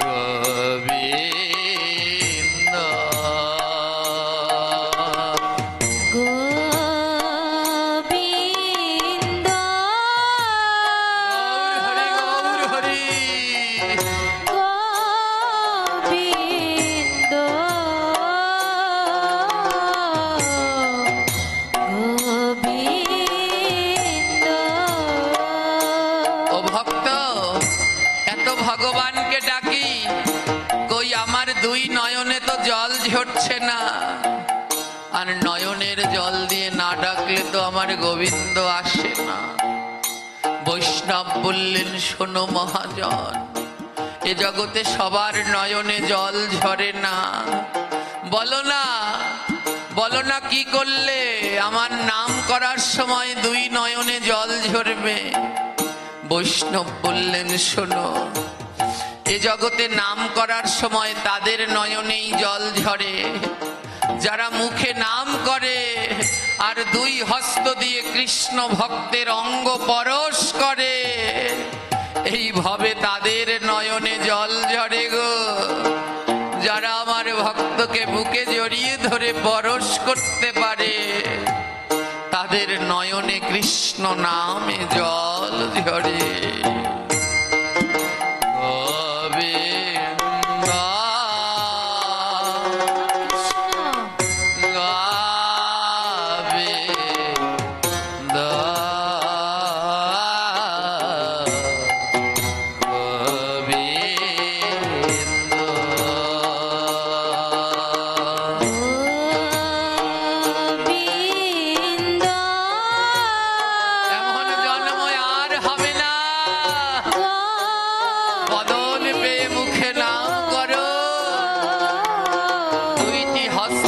গোবিন্দ গোবিন্দ গৌর হরি গৌর হরি। গোবিন্দ গোবিন্দ ও ভক্ত, এত ভগবানকে ডাকি কই আমার দুই নয়নে তো জল ঝরছে না। আর নয়নের জল দিয়ে না ডাকলে তো আমার গোবিন্দ আসে না। বৈষ্ণব বললেন শোনো মহাজন, এ জগতে সবার নয়নে জল ঝরে না। বলো না বলো না কি করলে আমার নাম করার সময় দুই নয়নে জল ঝরবে। বৈষ্ণব বললেন শোনো, এ জগতে নাম করার সময় তাদের নয়নেই জল ঝরে যারা মুখে নাম করে আর দুই হস্ত দিয়ে কৃষ্ণ ভক্তের অঙ্গ পরশ করে। এইভাবে তাদের নয়নে জল ঝরে গো। যারা আমার ভক্তকে বুকে জড়িয়ে ধরে পরশ করতে পারে তাদের নয়নে কৃষ্ণ নামে জল ঝরে। গোবিন্দ গোবিন্দ গোবিন্দ এমন জন্ম আর হবে না। বদল পেয়ে মুখে নাম করো, দুইটি হস্ত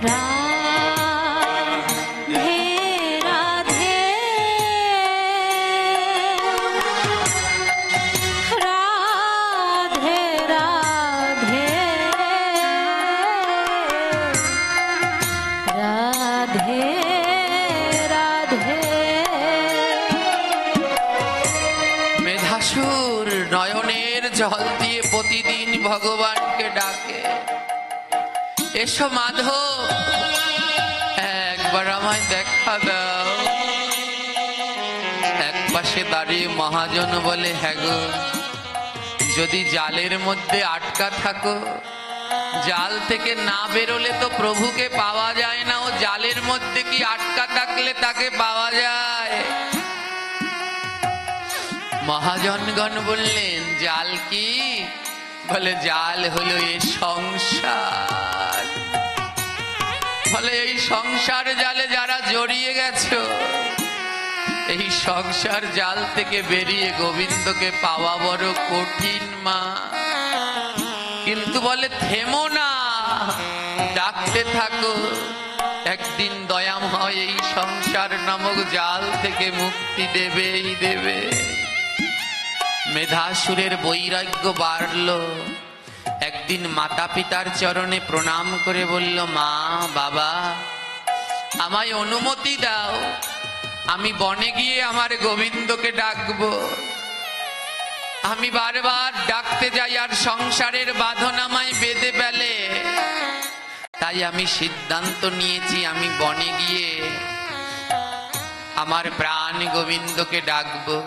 রাধে রাধে রাধে রাধে রাধে রাধে। মেধাসুর নয়নের জল দিয়ে প্রতিদিন ভগবানকে ডাকে, এসো মাধব, একবার আমায় দেখা দাও। এক পাশে দাঁড়িয়ে মহাজন বলে, হ্যাঁ গো, যদি জালের মধ্যে আটকা থাকো, জাল থেকে না বেরোলে তো প্রভুকে পাওয়া যায় না। ও জালের মধ্যে কি আটকা থাকলে তাকে পাওয়া যায়? মহাজনগণ বললেন, জাল কি? বলে, জাল হলো এই সংসার। বলে, এই সংসার জালে যারা জড়িয়ে গেছো, এই সংসার জাল থেকে বেরিয়ে গোবিন্দকে পাওয়া বড় কঠিন মা। কিন্তু বলে, থেমো না, ডাকতে থাকো, একদিন দয়াময় এই সংসার নামক জাল থেকে মুক্তি দেবেই দেবে। মেধাসুরের বৈরাগ্য বাড়ল। একদিন মাতা পিতার চরণে প্রণাম করে বলল, মা বাবা, আমায় অনুমতি দাও, আমি বনে গিয়ে আমার গোবিন্দকে ডাকবো। আমি বারবার ডাকতে যাই আর সংসারের বাঁধন আমায় বেঁধে ফেলে। তাই আমি সিদ্ধান্ত নিয়েছি, আমি বনে গিয়ে আমার প্রাণ গোবিন্দকে ডাকবো।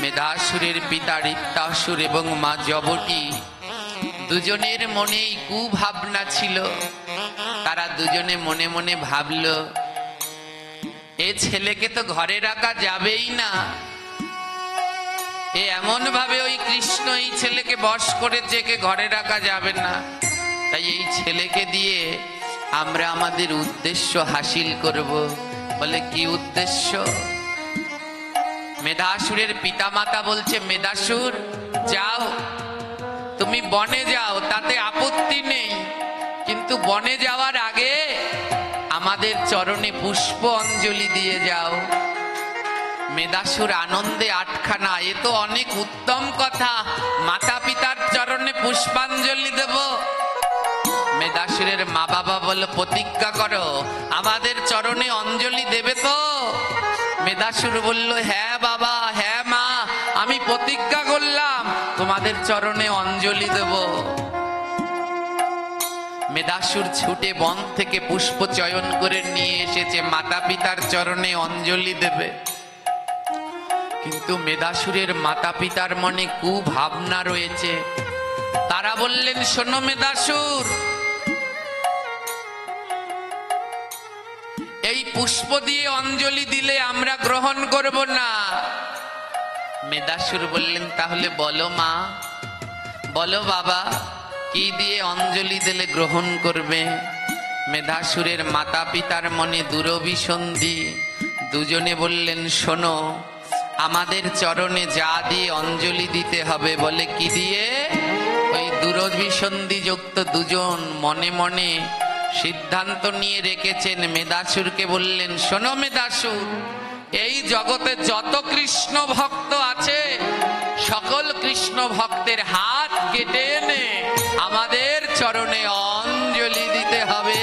মেধাসুরের পিতা রিক্তাসুর এবং মা জবটি দুজনের মনেই কুভাবনা ছিল। তারা দুজনে মনে মনে ভাবল, এ ছেলেকে তো ঘরে রাখা যাবেই না। এ এমন ভাবে ওই কৃষ্ণ এই ছেলেকে বশ করেছে, একে ঘরে রাখা যাবে না। তাই এই ছেলেকে দিয়ে আমরা আমাদের উদ্দেশ্য হাসিল করব। বলে, কি উদ্দেশ্য? মেধাসুরের পিতামাতা বলছে, মেধাসুর, যাও, তুমি বনে যাও, তাতে আপত্তি নেই, কিন্তু বনে যাওয়ার আগে আমাদের চরণে পুষ্প অঞ্জলি দিয়ে যাও। মেধাসুর আনন্দে আটখানা, এ তো অনেক উত্তম কথা, মাতা পিতার চরণে পুষ্পাঞ্জলি দেব। মেধাসুরের মা বাবা বলে, প্রতিজ্ঞা করো, আমাদের চরণে অঞ্জলি দেবে তো? মেধাসুর বলল, হ্যাঁ বাবা, হ্যাঁ মা, আমি প্রতিজ্ঞা করলাম তোমাদের চরণে অঞ্জলি দেব। মেধাসুর ছুটে বন থেকে পুষ্প চয়ন করে নিয়ে এসেছে, মাতা পিতার চরণে অঞ্জলি দেবে। কিন্তু মেধাসুরের মাতা পিতার মনে কুভাবনা রয়েছে। তারা বললেন, শোনো মেধাসুর, এই পুষ্প দিয়ে অঞ্জলি দিলে আমরা গ্রহণ করব না। মেধাসুর বললেন, তাহলে বলো মা, বলো বাবা, কি দিয়ে অঞ্জলি দিলে গ্রহণ করবে? মেধাসুরের মাতা পিতার মনে দুরভিসন্ধি। দুজনে বললেন, শোনো, আমাদের চরণে যা দিয়ে অঞ্জলি দিতে হবে। বলে, কি দিয়ে? ওই দুরভিসন্ধি যুক্ত দুজন মনে মনে সিদ্ধান্ত নিয়ে রেখেছেন। মেধাসুরকে বললেন, শোনো মেধাসুর, এই জগতে যত কৃষ্ণ ভক্ত আছে, সকল কৃষ্ণ ভক্তের হাত কেটে এনে আমাদের চরণে অঞ্জলি দিতে হবে।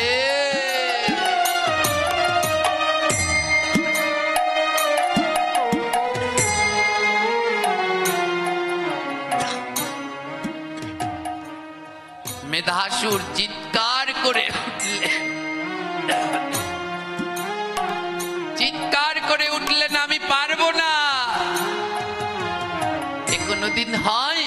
মেধাসুর চিৎকার করে উঠলেন, আমি পারবো না, এ কোনদিন হয়?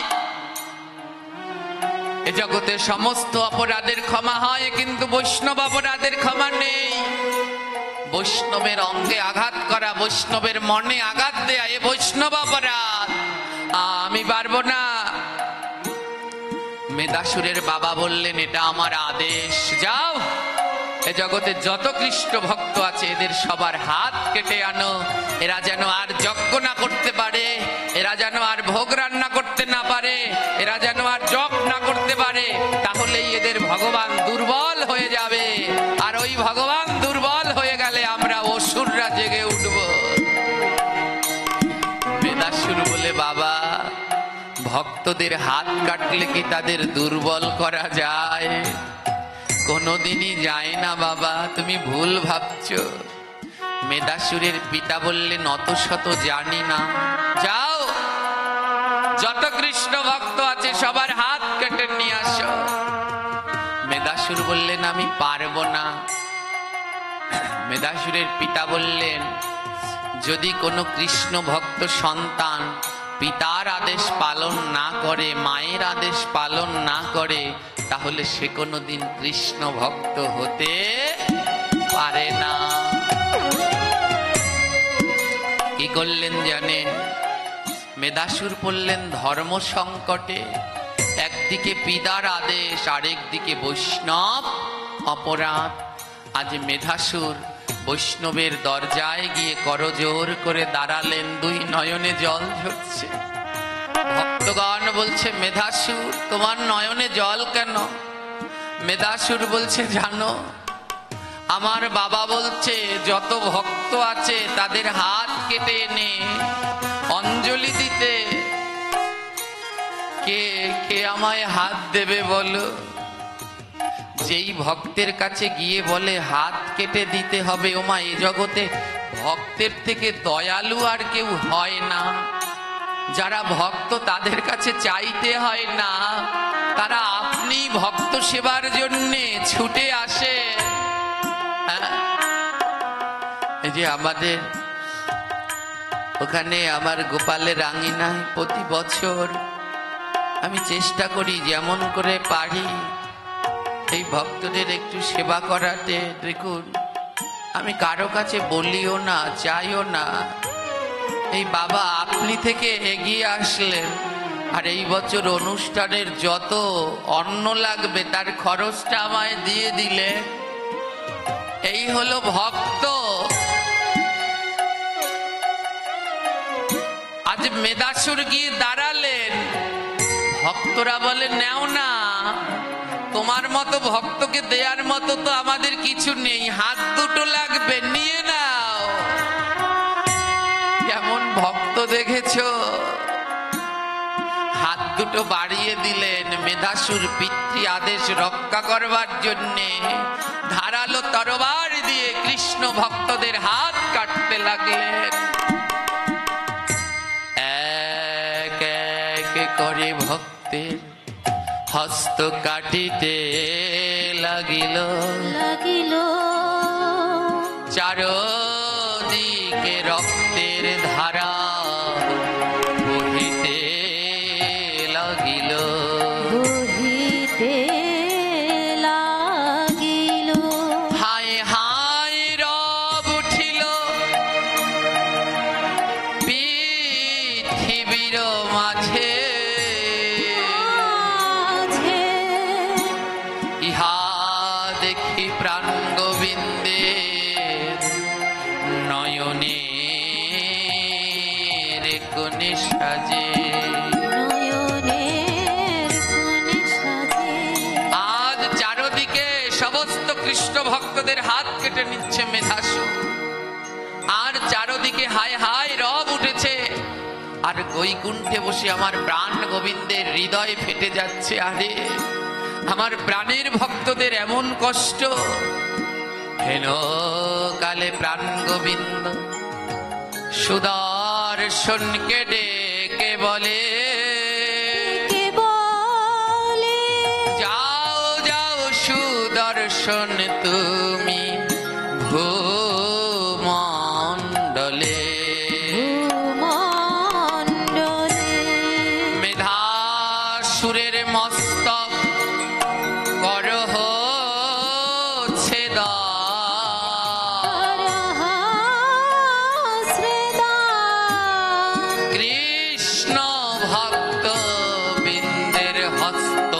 এ জগতে সমস্ত অপরাধের ক্ষমা হয়, কিন্তু বৈষ্ণব অপরাধের ক্ষমা নেই। বৈষ্ণবের অঙ্গে আঘাত করা, বৈষ্ণবের মনে আঘাত দেয়া, এ বৈষ্ণব অপরাধ। আমি পারবো না। মেধাসুরের বাবা বললেন, এটা আমার আদেশ, যাও, এ জগতে যত কৃষ্ণ ভক্ত আছে এদের সবার হাত কেটে আনো। এরা যেন আর যজ্ঞ না করতে পারে, এরা যেন আর ভোগ রান্না করতে না পারে, এরা যেন আর জপ না করতে পারে, তাহলেই এদের ভগবান দুর্বল হয়ে যাবে। আর ওই ওই ভগবান দুর্বল হয়ে গেলে আমরা অসুররা জেগে উঠব। মেধাসুর বলে, বাবা, ভক্তদের হাত কাটলে কি তাদের দুর্বল করা যায়? কোনোদিনই যায় না বাবা, তুমি ভুল ভাবছো। মেধাসুরের পিতা বললেন, অত শত জানি না, যাও যত কৃষ্ণ ভক্ত আছে সবার হাত কেটে নিয়ে আসো। মেধাসুর বললেন, আমি পারবো না। মেধাসুরের পিতা বললেন, যদি কোনো কৃষ্ণ ভক্ত সন্তান পিতার আদেশ পালন না করে, মায়ের আদেশ পালন না করে, তাহলে সে কোনোদিন কৃষ্ণ ভক্ত হতে পারে না। কি করলেন জানেন? মেধাসুর পড়লেন ধর্ম সংকটে। একদিকে পিতার আদেশ, আরেকদিকে বৈষ্ণব অপরাধ। আজ মেধাসুর বৈষ্ণবের দরজায় গিয়ে করজোর করে দাঁড়ালেন, দুই নয়নে জল ঝরছে। ভক্তগণ বলছে, মেধাসুর, তোমার নয়নে জল কেন? মেধাসুর বলছে, জানো, আমার বাবা বলছে যত ভক্ত আছে তাদের হাত কেটে এনে অঞ্জলি দিতে। কে কে আমায় হাত দেবে বলো? যেই ভক্তের কাছে গিয়ে বলে হাত কেটে দিতে হবে, ওমা এ জগতে ভক্তের থেকে দয়ালু আর কেউ হয় না। যারা ভক্ত তাদের কাছে চাইতে হয় না, তারা আপনি ভক্ত সেবার জন্যে ছুটে আসে। এই যে আমাদের ওখানে আমার গোপালের আঙিনায় প্রতি বছর আমি চেষ্টা করি যেমন করে পারি এই ভক্তদের একটু সেবা করাতে। দেখুন, আমি কারো কাছে বলিও না, চাইও না। এই বাবা আপনি থেকে এগিয়ে আসলেন, আর এই বছর অনুষ্ঠানের যত অন্ন লাগবে তার খরচটা আমায় দিয়ে দিলে। এই হলো ভক্ত। আজ মেধাসুর গিয়ে দাঁড়ালেন, ভক্তরা বলে, নেও না, তোমার মতো ভক্তকে দেয়ার মতো তো আমাদের কিছু নেই, হাত দুটো লাগবে, নিয়ে নাও। কেমন ভক্ত দেখেছো? হাত দুটো বাড়িয়ে দিলেন। মেধাসুর পিতৃ আদেশ রক্ষা করবার জন্যে ধারালো তরবার দিয়ে কৃষ্ণ ভক্তদের হাত কাটতে লাগলেন। এক এক করে ভক্তের হস্ত কাটিতে লাগিল, চারদিকে রক্তের ধারা বহিতে লাগিল। হায় হায় রব উঠিল পৃথিবীর মাঝে, ইহা দেখি প্রাণ গোবিন্দে নয়নের কোণে সাজে। আজ চারদিকে সমস্ত কৃষ্ণ ভক্তদের হাত কেটে নিচ্ছে মেধাসুর, আর চারদিকে হায় হায় রব উঠেছে। আর বৈকুণ্ঠে বসে আমার প্রাণ গোবিন্দের হৃদয় ফেটে যাচ্ছে। আরে আমার প্রাণের ভক্তদের এমন কষ্ট। হেন কালে প্রাণ গোবিন্দ সুদর্শনকে ডেকে বলে, যাও যাও সুদর্শন তুমি ভূমণ্ডলে। মেধাসুরের মস্তক করহ ছেদন, কৃষ্ণ ভক্ত বৃন্দের হস্ত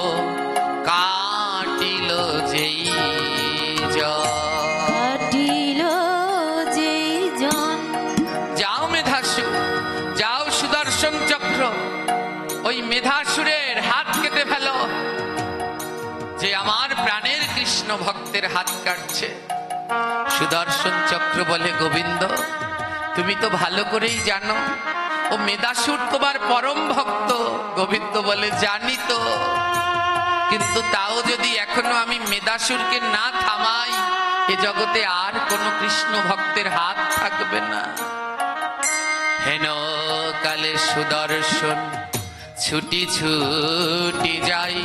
কাটিল যেই জন। যাও মেধাসুর, যাও সুদর্শন চক্র ওই মেধাসুরের হাত কেটে ফেলো, যে আমার প্রাণের কৃষ্ণ ভক্তের হাত কাটছে। সুদর্শন চক্র বলে, গোবিন্দ তুমি তো ভালো করেই জানো ও মেদাসুর তোমার পরম ভক্ত। গোবিন্দ বলে, জানি তো, কিন্তু তাও যদি এখনো আমি মেদাসুরকে না থামাই, এ জগতে আর কোনো কৃষ্ণ ভক্তের হাত থাকবে না। হেন কালে সুদর্শন ছুটি ছুটি যাই,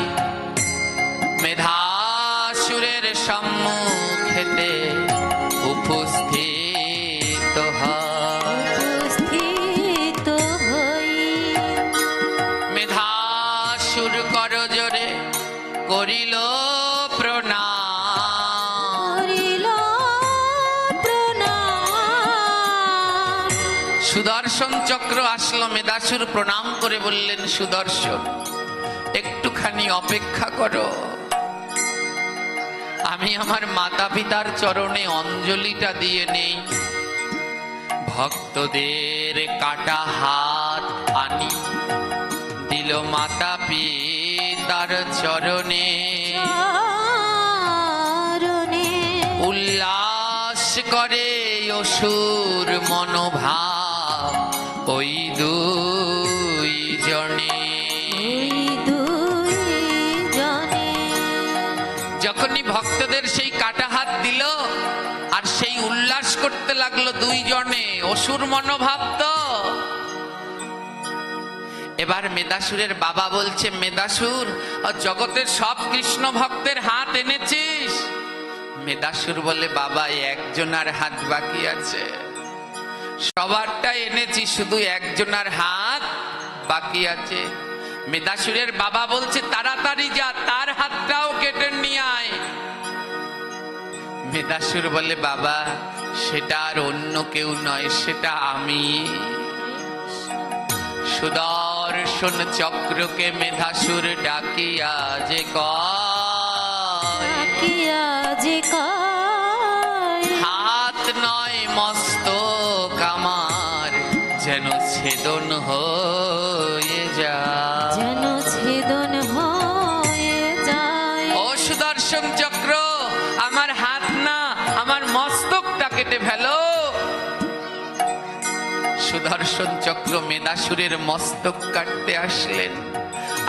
মেধাসুরের সম্মুখেতে উপস্থিত হয়। উপস্থিত হই মেধাসুর করজোরে করিল প্রণাম। করিল প্রণাম। সুদর্শন চক্র আসলো, মেধাসুর প্রণাম করে বললেন, সুদর্শন একটুখানি অপেক্ষা করো, আমি আমার মাতা পিতার চরণে অঞ্জলিটা দিয়ে নেই। ভক্তদের কাটা হাত আনি দিল মাতা পিতার চরণে। চরণে উল্লাস করে অসুর মনোভাব ওই দুই জনে। ওই দুই জনে যখনই ভক্তদের সেই কাটা হাত দিল আর সেই উল্লাস করতে লাগলো দুই জনে, অসুর মনোভাব তো। এবার মেদাসুরের বাবা বলছে, মেদাসুর জগতের সব কৃষ্ণ ভক্তের হাত এনেছিস? মেদাসুর বলে, বাবা একজনার হাত বাকি আছে, সবারটা এনেছি, শুধু একজনার হাত বাকি আছে। মেদাসুরের বাবা বলছে, তাড়াতাড়ি যা, তার হাতটাও কেটে নিয়ে আয়। মেদাসুর বলে, বাবা সেটা আর অন্য কেউ নয়, সেটা আমি। সুদর্শন চক্রকে মেধাসুর ডাকিয়া যে কয়, ডাকিয়া যে কয়, হাত নয় মস্তক আমার যেন ছেদন হয়ে যায়। যেন ছেদন হয়ে যায়। ও সুদর্শন চক্র, আমার হাত না, আমার মস্তকটা কেটে ফেলো। সুদর্শন চক্র মেদাসুরের মস্তক কাটতে আসলেন,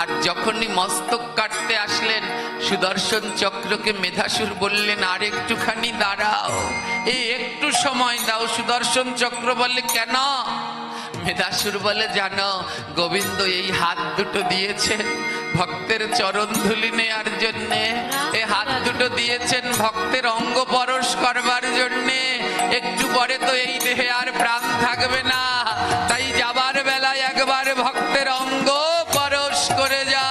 আর যখনই মস্তক কাটতে আসলেন, সুদর্শন চক্রকে মেধাসুর বললেন, আর একটুখানি দাঁড়াও, এই একটু সময় দাও। সুদর্শন চক্র বলে, কেন? মেধাসুর বলে, জানো গোবিন্দ এই হাত দুটো দিয়েছেন ভক্তের চরণ ধুলি নেয়ার জন্যে, এই হাত দুটো দিয়েছেন ভক্তের অঙ্গ পরশ করবার জন্যে। একটু পরে তো এই দেহে আর প্রাণ থাকবে না, তাই যাবার বেলায় একবার ভক্তের অঙ্গ পরশ করে যা।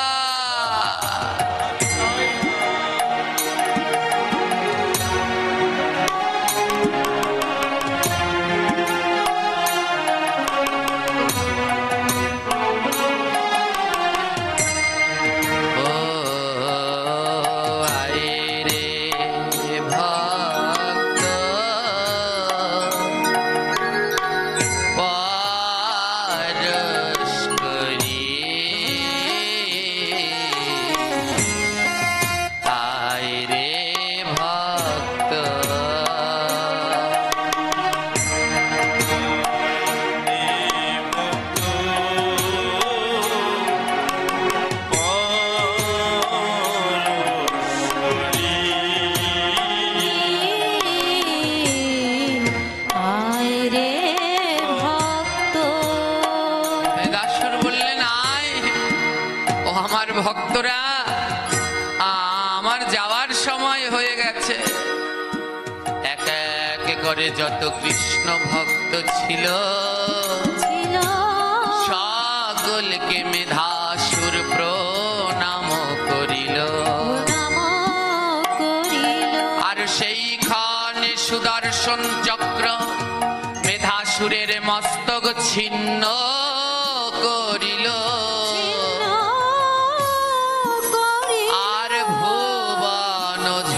ভক্তরা, আমার যাওয়ার সময় হয়ে গেছে। এক এক করে যত কৃষ্ণ ভক্ত ছিল সকলকে মেধাসুর প্রণাম করিল। আর সেইখানে সুদর্শন চক্র মেধাসুরের মস্তক ছিন্ন করিল।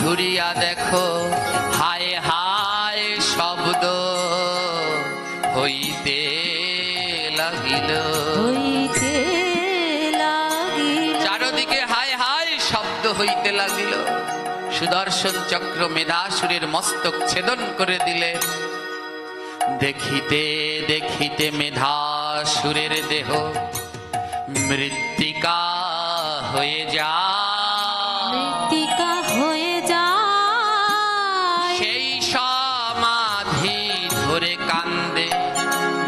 ঘুরিয়া দেখো, হায় হায় শব্দ হইতে লাগিল। চারদিকে হায় হায় শব্দ হইতে লাগিল। সুদর্শন চক্র মেধাসুরের মস্তক ছেদন করে দিলে। দেখিতে দেখিতে মেধাসুরের দেহ মৃত্তিকা হয়ে যায়। মৃত্তিকা হয়ে যায়। সেই সমাধি ধরে কান্দে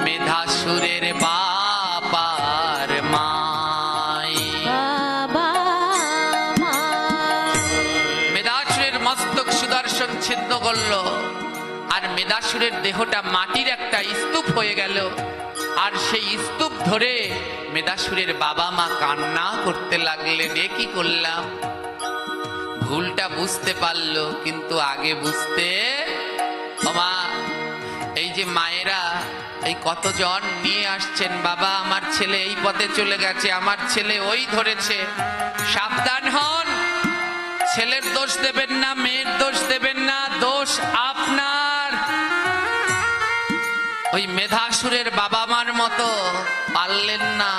মেধাসুরের বাবার মাই। বাবা মা। মেধাসুরের মস্তক সুদর্শন ছিন্ন করল, আর মেধাসুরের দেহটা মাটির একটা স্তূপ হয়ে গেল। আর সেই স্তূপ ধরে মেধাসুরের বাবা মা কান্না করতে লাগলেন, এ কি করলাম। ভুলটা বুঝতে পারলো, কিন্তু আগে বুঝতে মা, এই যে মায়েরা এই কতজন নিয়ে আসছেন, বাবা আমার ছেলে এই পথে চলে গেছে, আমার ছেলে ওই ধরেছে, সাবধান হন। ছেলের দোষ দেবেন না, মেয়ের দোষ দেবেন না, দোষ আপনার। ওই মেধাসুরের বাবা মার মতো পারলেন না।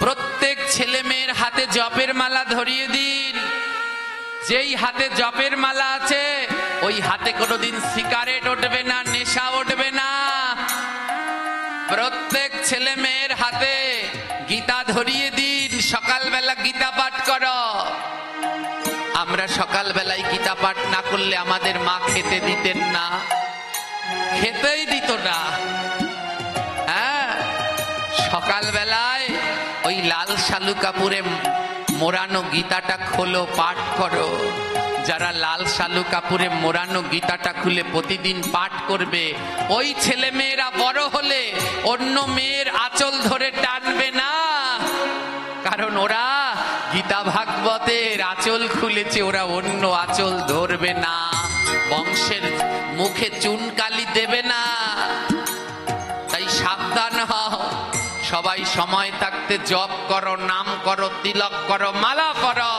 প্রত্যেক ছেলে মেয়ের হাতে জপের মালা ধরিয়ে দিন। যেই হাতে জপের মালা আছে ওই হাতে কোনোদিন সিগারেট উঠবে না, নেশা উঠবে না। প্রত্যেক ছেলে মেয়ের হাতে গীতা ধরিয়ে দিন, সকালবেলা গীতা পাঠ করো। আমরা সকালবেলায় গীতা পাঠ না করলে আমাদের মা খেতে দিতেন না, খেতেই দিত না। হ্যাঁ, সকালবেলায় ওই লাল শালু কাপড়ে মোড়ানো গীতাটা খোলো, পাঠ করো। যারা লাল শালু কাপড়ে মোড়ানো গীতাটা খুলে প্রতিদিন পাঠ করবে, ওই ছেলে মেয়েরা বড় হলে অন্য মেয়ের আঁচল ধরে টানবে না। কারণ ওরা গীতা ভাগবতের আঁচল খুলেছে, ওরা অন্য আঁচল ধরবে না, বংশের মুখে চুনকালি দেবে না। তাই সাবধান হও, সবাই সময় থাকতে জপ করো, নাম করো, তিলক করো, মালা করো।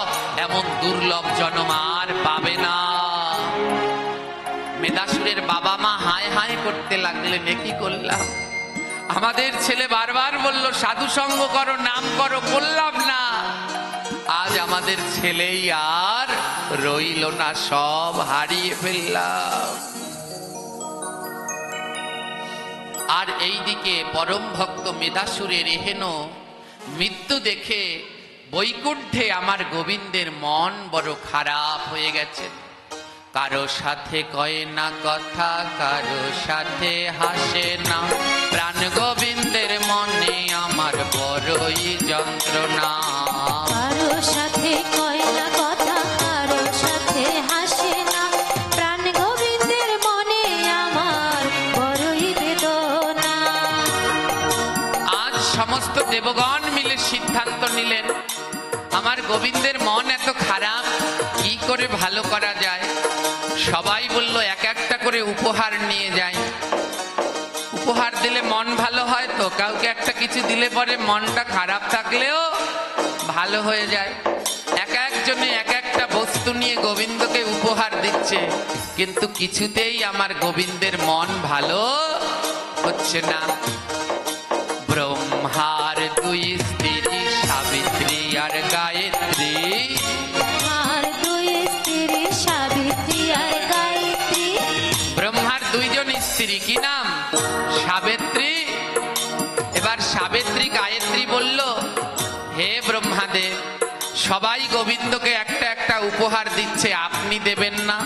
এমন দুর্লভ জন্ম আর পাবে না। মেধাসুরের বাবা মা হায় হায় করতে লাগলেন, এ কি করলাম। আমাদের ছেলে বারবার বলল সাধু সঙ্গ করো, নাম করো, করলাম না। আজ আমাদের ছেলেই আর রইল না, সব হারিয়ে ফেললাম। আর এইদিকে পরম ভক্ত মেধাসুরের এহেন মৃত্যু দেখে বৈকুণ্ঠে আমার গোবিন্দের মন বড় খারাপ হয়ে গেছে। কারো সাথে কয় না কথা, কারো সাথে হাসে না, প্রাণ গোবিন্দের মনে আমার বড়ই যন্ত্রণা। কারো সাথে কয় না কথা, কারো সাথে হাসে না, প্রাণ গোবিন্দের মনে আমার বড়ই বেদনা। আজ সমস্ত দেবগণ মিলে সিদ্ধান্ত নিলেন, আমার গোবিন্দের মন এত খারাপ, কি করে ভালো করা যায়। সবাই বলল এক একটা করে উপহার নিয়ে যাই, উপহার দিলে মন ভালো হয়। তো কাউকে একটা কিছু দিলে পরে মনটা খারাপ থাকলেও ভালো হয়ে যায়। এক একজনে এক একটা বস্তু নিয়ে গোবিন্দকে উপহার দিচ্ছে, কিন্তু কিছুতেই আমার গোবিন্দের মন ভালো হচ্ছে না। ব্রহ্মার দুই স্ত্রী সাবিত্রী আর গায়ত্রী, আর দুই স্ত্রী সাবিত্রী আর গায়ত্রী। ব্রহ্মার দুইজন স্ত্রী, কি নাম? সাবিত্রী। এবার সাবিত্রী গায়ত্রী বলল, হে ব্রহ্মাদেব, সবাই গোবিন্দকে একটা একটা উপহার দিচ্ছে, আপনি দেবেন না?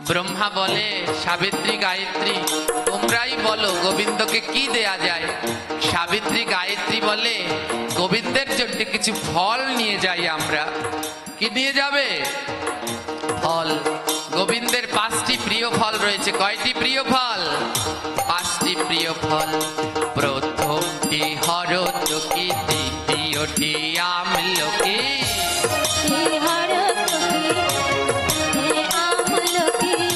ব্রহ্মা বলে, সাবিত্রী গায়ত্রী তোমরাই বলো গোবিন্দকে কি দেয়া যায়। সাবিত্রী গায়ত্রী বলে, গোবিন্দের জন্য কিছু ফল নিয়ে যাই আমরা। কি নিয়ে যাবে? ফল। গোবিন্দের 5টি প্রিয় ফল রয়েছে। কয়টি প্রিয় ফল? 5টি প্রিয় ফল। প্রথমটি হরতকি, দ্বিতীয়টি আমলকি,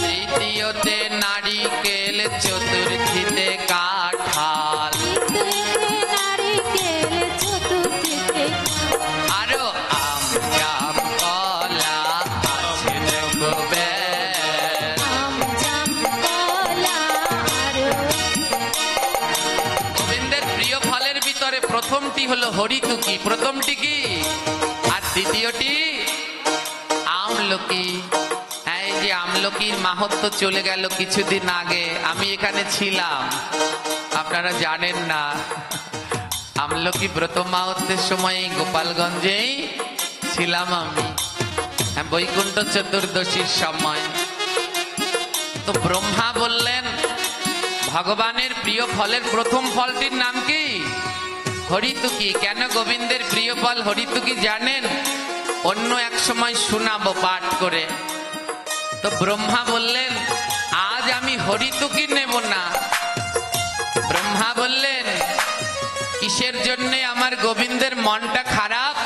তৃতীয়তে নারিকেল, চতুর্থীতে কাঁঠাল, আরো আম, জাম, কলা আছে দেখবেন। গোবিন্দের প্রিয় ফলের ভিতরে প্রথমটি হলো হরিতুকি। প্রথমটি কি? আর দ্বিতীয়টি আমলকি। এই যে আমলকির মাহাত্ম্য চলে গেল কিছুদিন আগে, আমি এখানে ছিলাম, আপনারা জানেন না। আমলকি ব্রত মাহাত্ম্যের সময় গোপালগঞ্জেই ছিলাম আমি, বৈকুণ্ঠ চতুর্দশীর সময়। তো ব্রহ্মা বললেন ভগবানের প্রিয় ফলের প্রথম ফলটির নাম কি? হরিতুকি। কেন গোবিন্দের প্রিয় ফল হরিতুকি জানেন? অন্য এক সময় শোনাবো পাঠ করে। তো ব্রহ্মা বললেন আজ আমি হরিতুকি নেব না। ব্রহ্মা বললেন কিসের জন্য আমার গোবিন্দের মনটা খারাপ?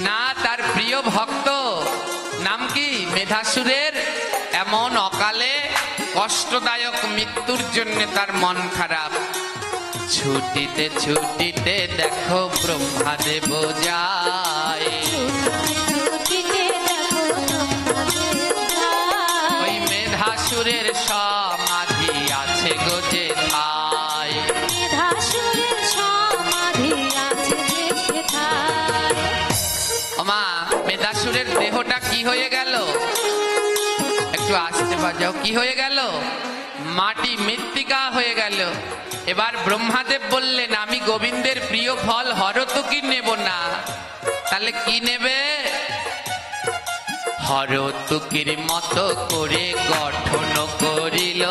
না, তার প্রিয় ভক্ত নাম কি? মেধাসুরের এমন অকালে কষ্টদায়ক মৃত্যুর জন্য তার মন খারাপ। ছুটিতে ছুটিতে দেখো ব্রহ্মাদেব যায়, ওই মেধাসুরের সমাধি আছে গো যেথায়। ওমা, মেধাসুরের দেহটা কি হয়ে গেল? একটু আসতে বাজাও। কি হয়ে গেল? মাটি, মৃত্তিকা হয়ে গেল। এবার ব্রহ্মাদেব বললেন আমি গোবিন্দের প্রিয় ফল হরতুকি নেব না। তাহলে কি নেবে? হরতুকির মতো করে গঠন করিল,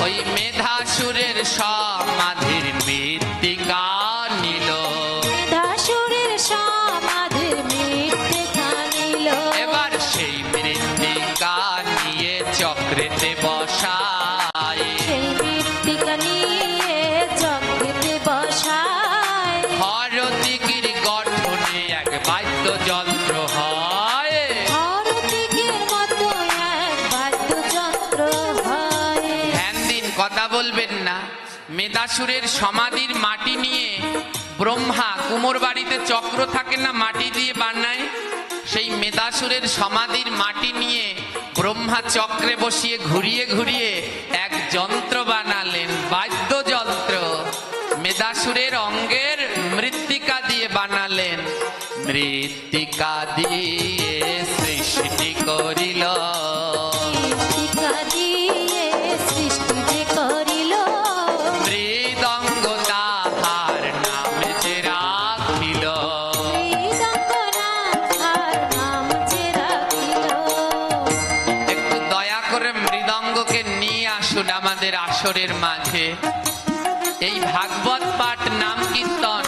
ওই মেধাসুরের সমাধির মৃত্তিকা নিল। এবার সেই মৃত্তিকা নিয়ে চক্রেতে বসায়, হরতুকির গঠনে এক বাদ্যযন্ত্র হয়। ধ্যান দিন, কথা বলবেন না। মেধাসুরের সমাধির মাটি নিয়ে ব্রহ্মা, কুমোর বাড়িতে চক্র থাকে না, মাটি দিয়ে বানায়, সেই মেধাসুরের সমাধির মাটি নিয়ে ব্রহ্মা চক্রে বসিয়ে ঘুরিয়ে ঘুরিয়ে এক যন্ত্র বানালেন, বাদ্যযন্ত্র। মেধাসুরের অঙ্গের মৃত্তিকা দিয়ে বানালেন, মৃত্তিকা দিয়ে সৃষ্টি করিল, মৃদঙ্গ তাহার নামে যে রাখিল। একটু দয়া করে মৃদঙ্গকে নিয়ে আসুন আমাদের আসরের মাঝে। এই ভাগবত পাঠ, নাম কীর্তন,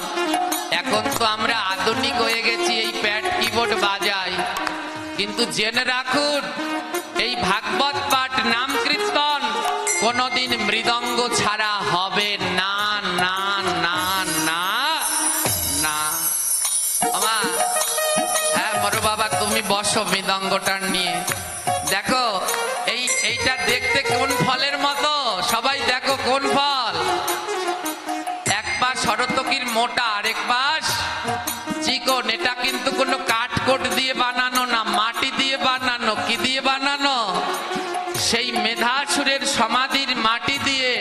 এখন তো আমরা আধুনিক হয়ে গেছি, এই প্যাড কিবোর্ড বাজাই, কিন্তু জেনে রাখুন এই ভাগবত পাঠ, নাম কীর্তন কোনদিন মৃদঙ্গ ছাড়া হবে না, না, না, না, না। আমা, হ্যাঁ বড় বাবা, তুমি বসো মৃদঙ্গটা নিয়ে। দেখো এইটা দেখতে কোন ফলের মতো? সবাই দেখো কোন ফল? এক পাশ হরতুকির মোটা, আরেক পাশ চিকন। এটা কিন্তু কোনো কাঠকোট দিয়ে বানানো না, মাটি দিয়ে বানানো। কি দিয়ে বানানো? সেই মেধাসুরের সমাধির মাটি দিয়ে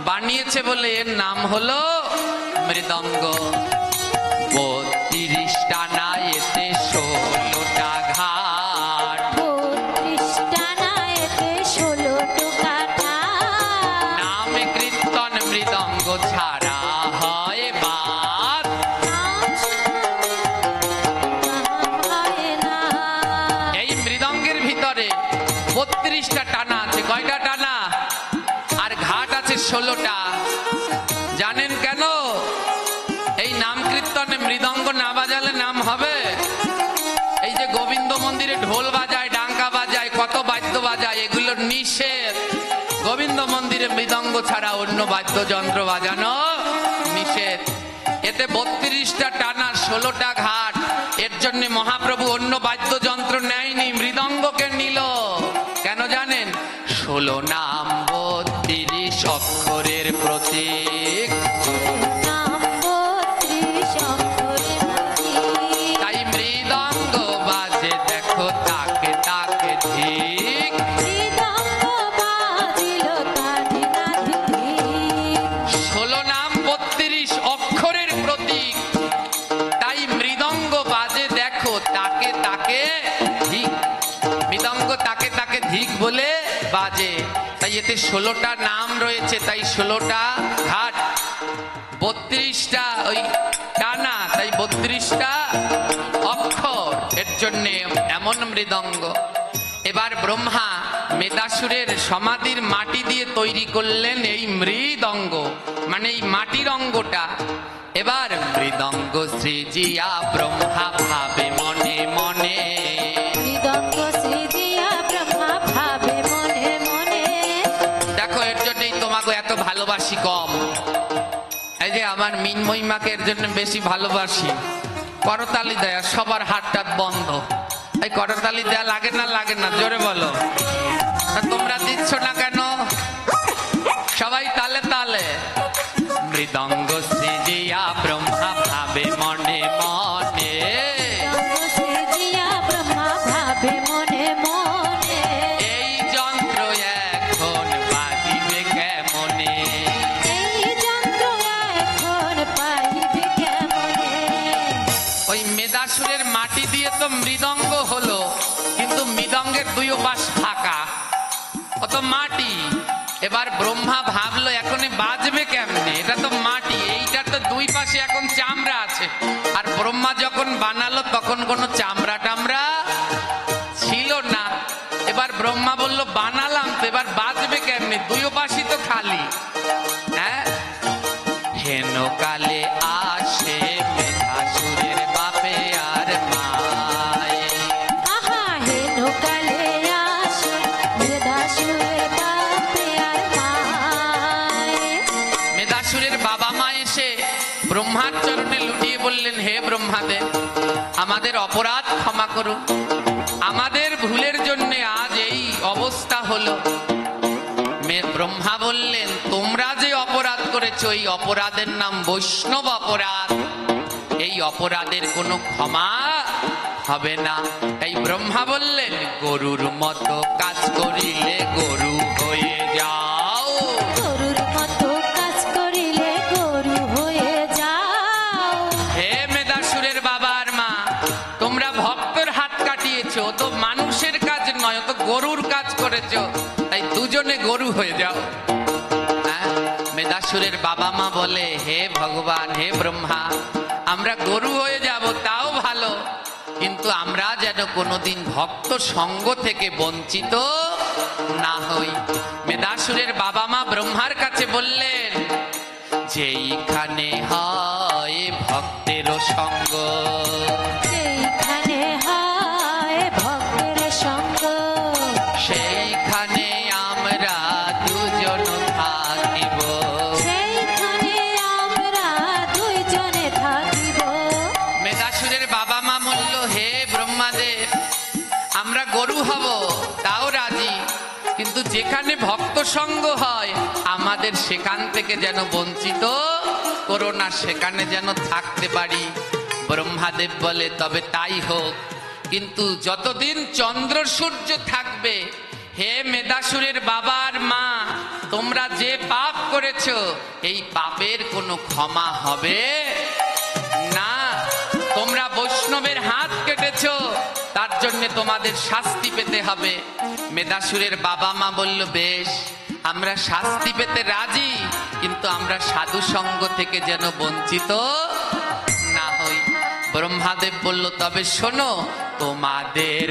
বানিয়েছে বলে এর নাম হলো মৃদঙ্গ। 32টা না এতে 16টা ঘাট, নামে কীর্তন মৃদঙ্গ ছাড়া হয় বাদ। এই মৃদঙ্গের ভিতরে 32টা টানা আছে। কয়টা টানা? আর ঘাট আছে 16টা। জানেন কেন? এই নাম কীর্তনে মৃদঙ্গ না বাজালে নাম হবে? এই যে গোবিন্দ মন্দিরে ঢোল বাজায়, ডাঙ্কা বাজায়, কত বাদ্য বাজায়, এগুলো নিষেধ। গোবিন্দ মন্দিরে মৃদঙ্গ ছাড়া অন্য বাদ্যযন্ত্র বাজানো নিষেধ। এতে 32টা টানা, 16টা ঘাট। এর জন্য মহাপ্রভু অন্য বাদ্যযন্ত্র নেয়নি, মৃদঙ্গকে নিল। কেন জানেন? 16 নাম 32 অক্ষরের প্রতীক। তাই মৃদঙ্গ বাজে দেখো তাকে তাকে ঠিক। 16 বলে বাজে। তাই এতে 16টা নাম রয়েছে, তাই 16টা ঘাট, 32টা ওই টানা, তাই 32টা অক্ষর, এর জন্য এমন মৃদঙ্গ। এবার ব্রহ্মা মেদাসুরের সমাধির মাটি দিয়ে তৈরি করলেন এই মৃদঙ্গ, মানে এই মাটির অঙ্গটা। এবার মৃদঙ্গ সৃজিয়া ব্রহ্মা ভাবে মনে মনে, মৃদঙ্গ সৃজিয়া ব্রহ্মা ভাবে মনে মনে। দেখো এর জন্যই তোমাকে এত ভালোবাসি কম। এই যে আমার মিনময়ীমাকে এর জন্য বেশি ভালোবাসি। করতালি দেয়া, সবার হাত টাত বন্ধ। এই করতালি দেয়া লাগে না, লাগে না? জোরে বলো। তা তোমরা দিচ্ছ না কেন? সবাই তালে তালে। মৃদঙ্গ সৃজিয়া ব্রহ্মা ভাবে মনে মনে, মৃদঙ্গ সৃজিয়া ব্রহ্মা ভাবে মনে মনে। এই যন্ত্র এখন বাজিবে কেমনে, এই যন্ত্র এখন পাইবে কেমনে। ওই মেদাসুরের মাটি দিয়ে তো মৃদঙ্গ হলো, কিন্তু মৃদঙ্গের দুই পাশ ফাঁকা, অত মাটি। এবার ব্রহ্মা ভাবলো এখন বাজবে কেমনে, এটা তো মাটি, এইটার তো দুই পাশে এখন চামড়া আছে। আর ব্রহ্মা যখন বানালো তখন কোনো চামড়া টামড়া ছিল না। এবার ব্রহ্মা বলল বানালাম তো, এবার বাজবে কেমনে, দুই পাশই তো খালি। হ্যাঁ, হেন কালে আসে মেধাসুরের বাপে আর মায়ে, আহা হেন কালে আসে মেধাসুরের বাপে আর মায়ে। মেধাসুরের বাবা মা এসে ব্রহ্মার চরণে লুটিয়ে বললেন, হে ব্রহ্মাদেব, আমাদের অপরাধ ক্ষমা করুন, আমাদের ভুলের জন্য আজ এই অবস্থা হলো। ব্রহ্মা বললেন, তোমরা যে অপরাধ করেছো এই অপরাধের নাম বৈষ্ণব অপরাধ, এই অপরাধের কোনো ক্ষমা হবে না। তাই ব্রহ্মা বললেন, গরুর মতো কাজ করিলে গরু হয়ে যাও, গরুর মতো কাজ করিলে গরু হয়ে যাও। হে মেধাসুরের বাবার মা, তোমরা ভক্তর হাত কাটিয়েছো, ও তো মানুষের কাজ নয়, ও তো গরুর কাজ করেছো, তাই দুজনে গরু হয়ে যাও। হ্যাঁ? মেধাসুরের বাবা মা বলে, হে ভগবান, হে ব্রহ্মা, আমরা গরু হয়ে যাব তাও ভালো, কিন্তু আমরা যেন কোনোদিন ভক্ত সঙ্গ থেকে বঞ্চিত না হই। মেধাসুরের বাবা মা ব্রহ্মার কাছে বললেন, যেইখানে হয় ভক্তের সঙ্গ, সেইখানে হয় ভক্তের সঙ্গ, সেইখানে আমরা দুজন থাকিব, সেইখানে আমরা দুইজনে থাকিব। মেধাসুরের বাবা মা বলল, হে ব্রহ্মাদেব, আমরা গরু হব তাও রাজি, কিন্তু যেখানে ভক্ত সঙ্গ হয় আমাদের সেখান থেকে যেন বঞ্চিত করো না, সেখানে যেন থাকতে পারি। ব্রহ্মাদেব বলে, তবে তাই হোক, কিন্তু যতদিন চন্দ্র সূর্য থাকবে, হে মেধাসুরের বাবার মা, তোমরা যে পাপ করেছো এই পাপের কোনো ক্ষমা হবে না। তোমরা বৈষ্ণবের হাত কেটেছো, তার জন্য তোমাদের শাস্তি পেতে হবে। মেধাসুরের বাবা মা বলল, বেশ, আমরা শাস্তি পেতে রাজি, কিন্তু আমরা সাধু সঙ্গ থেকে যেন বঞ্চিত না হই। ব্রহ্মাদেব বলল, তবে শোনো, তোমাদের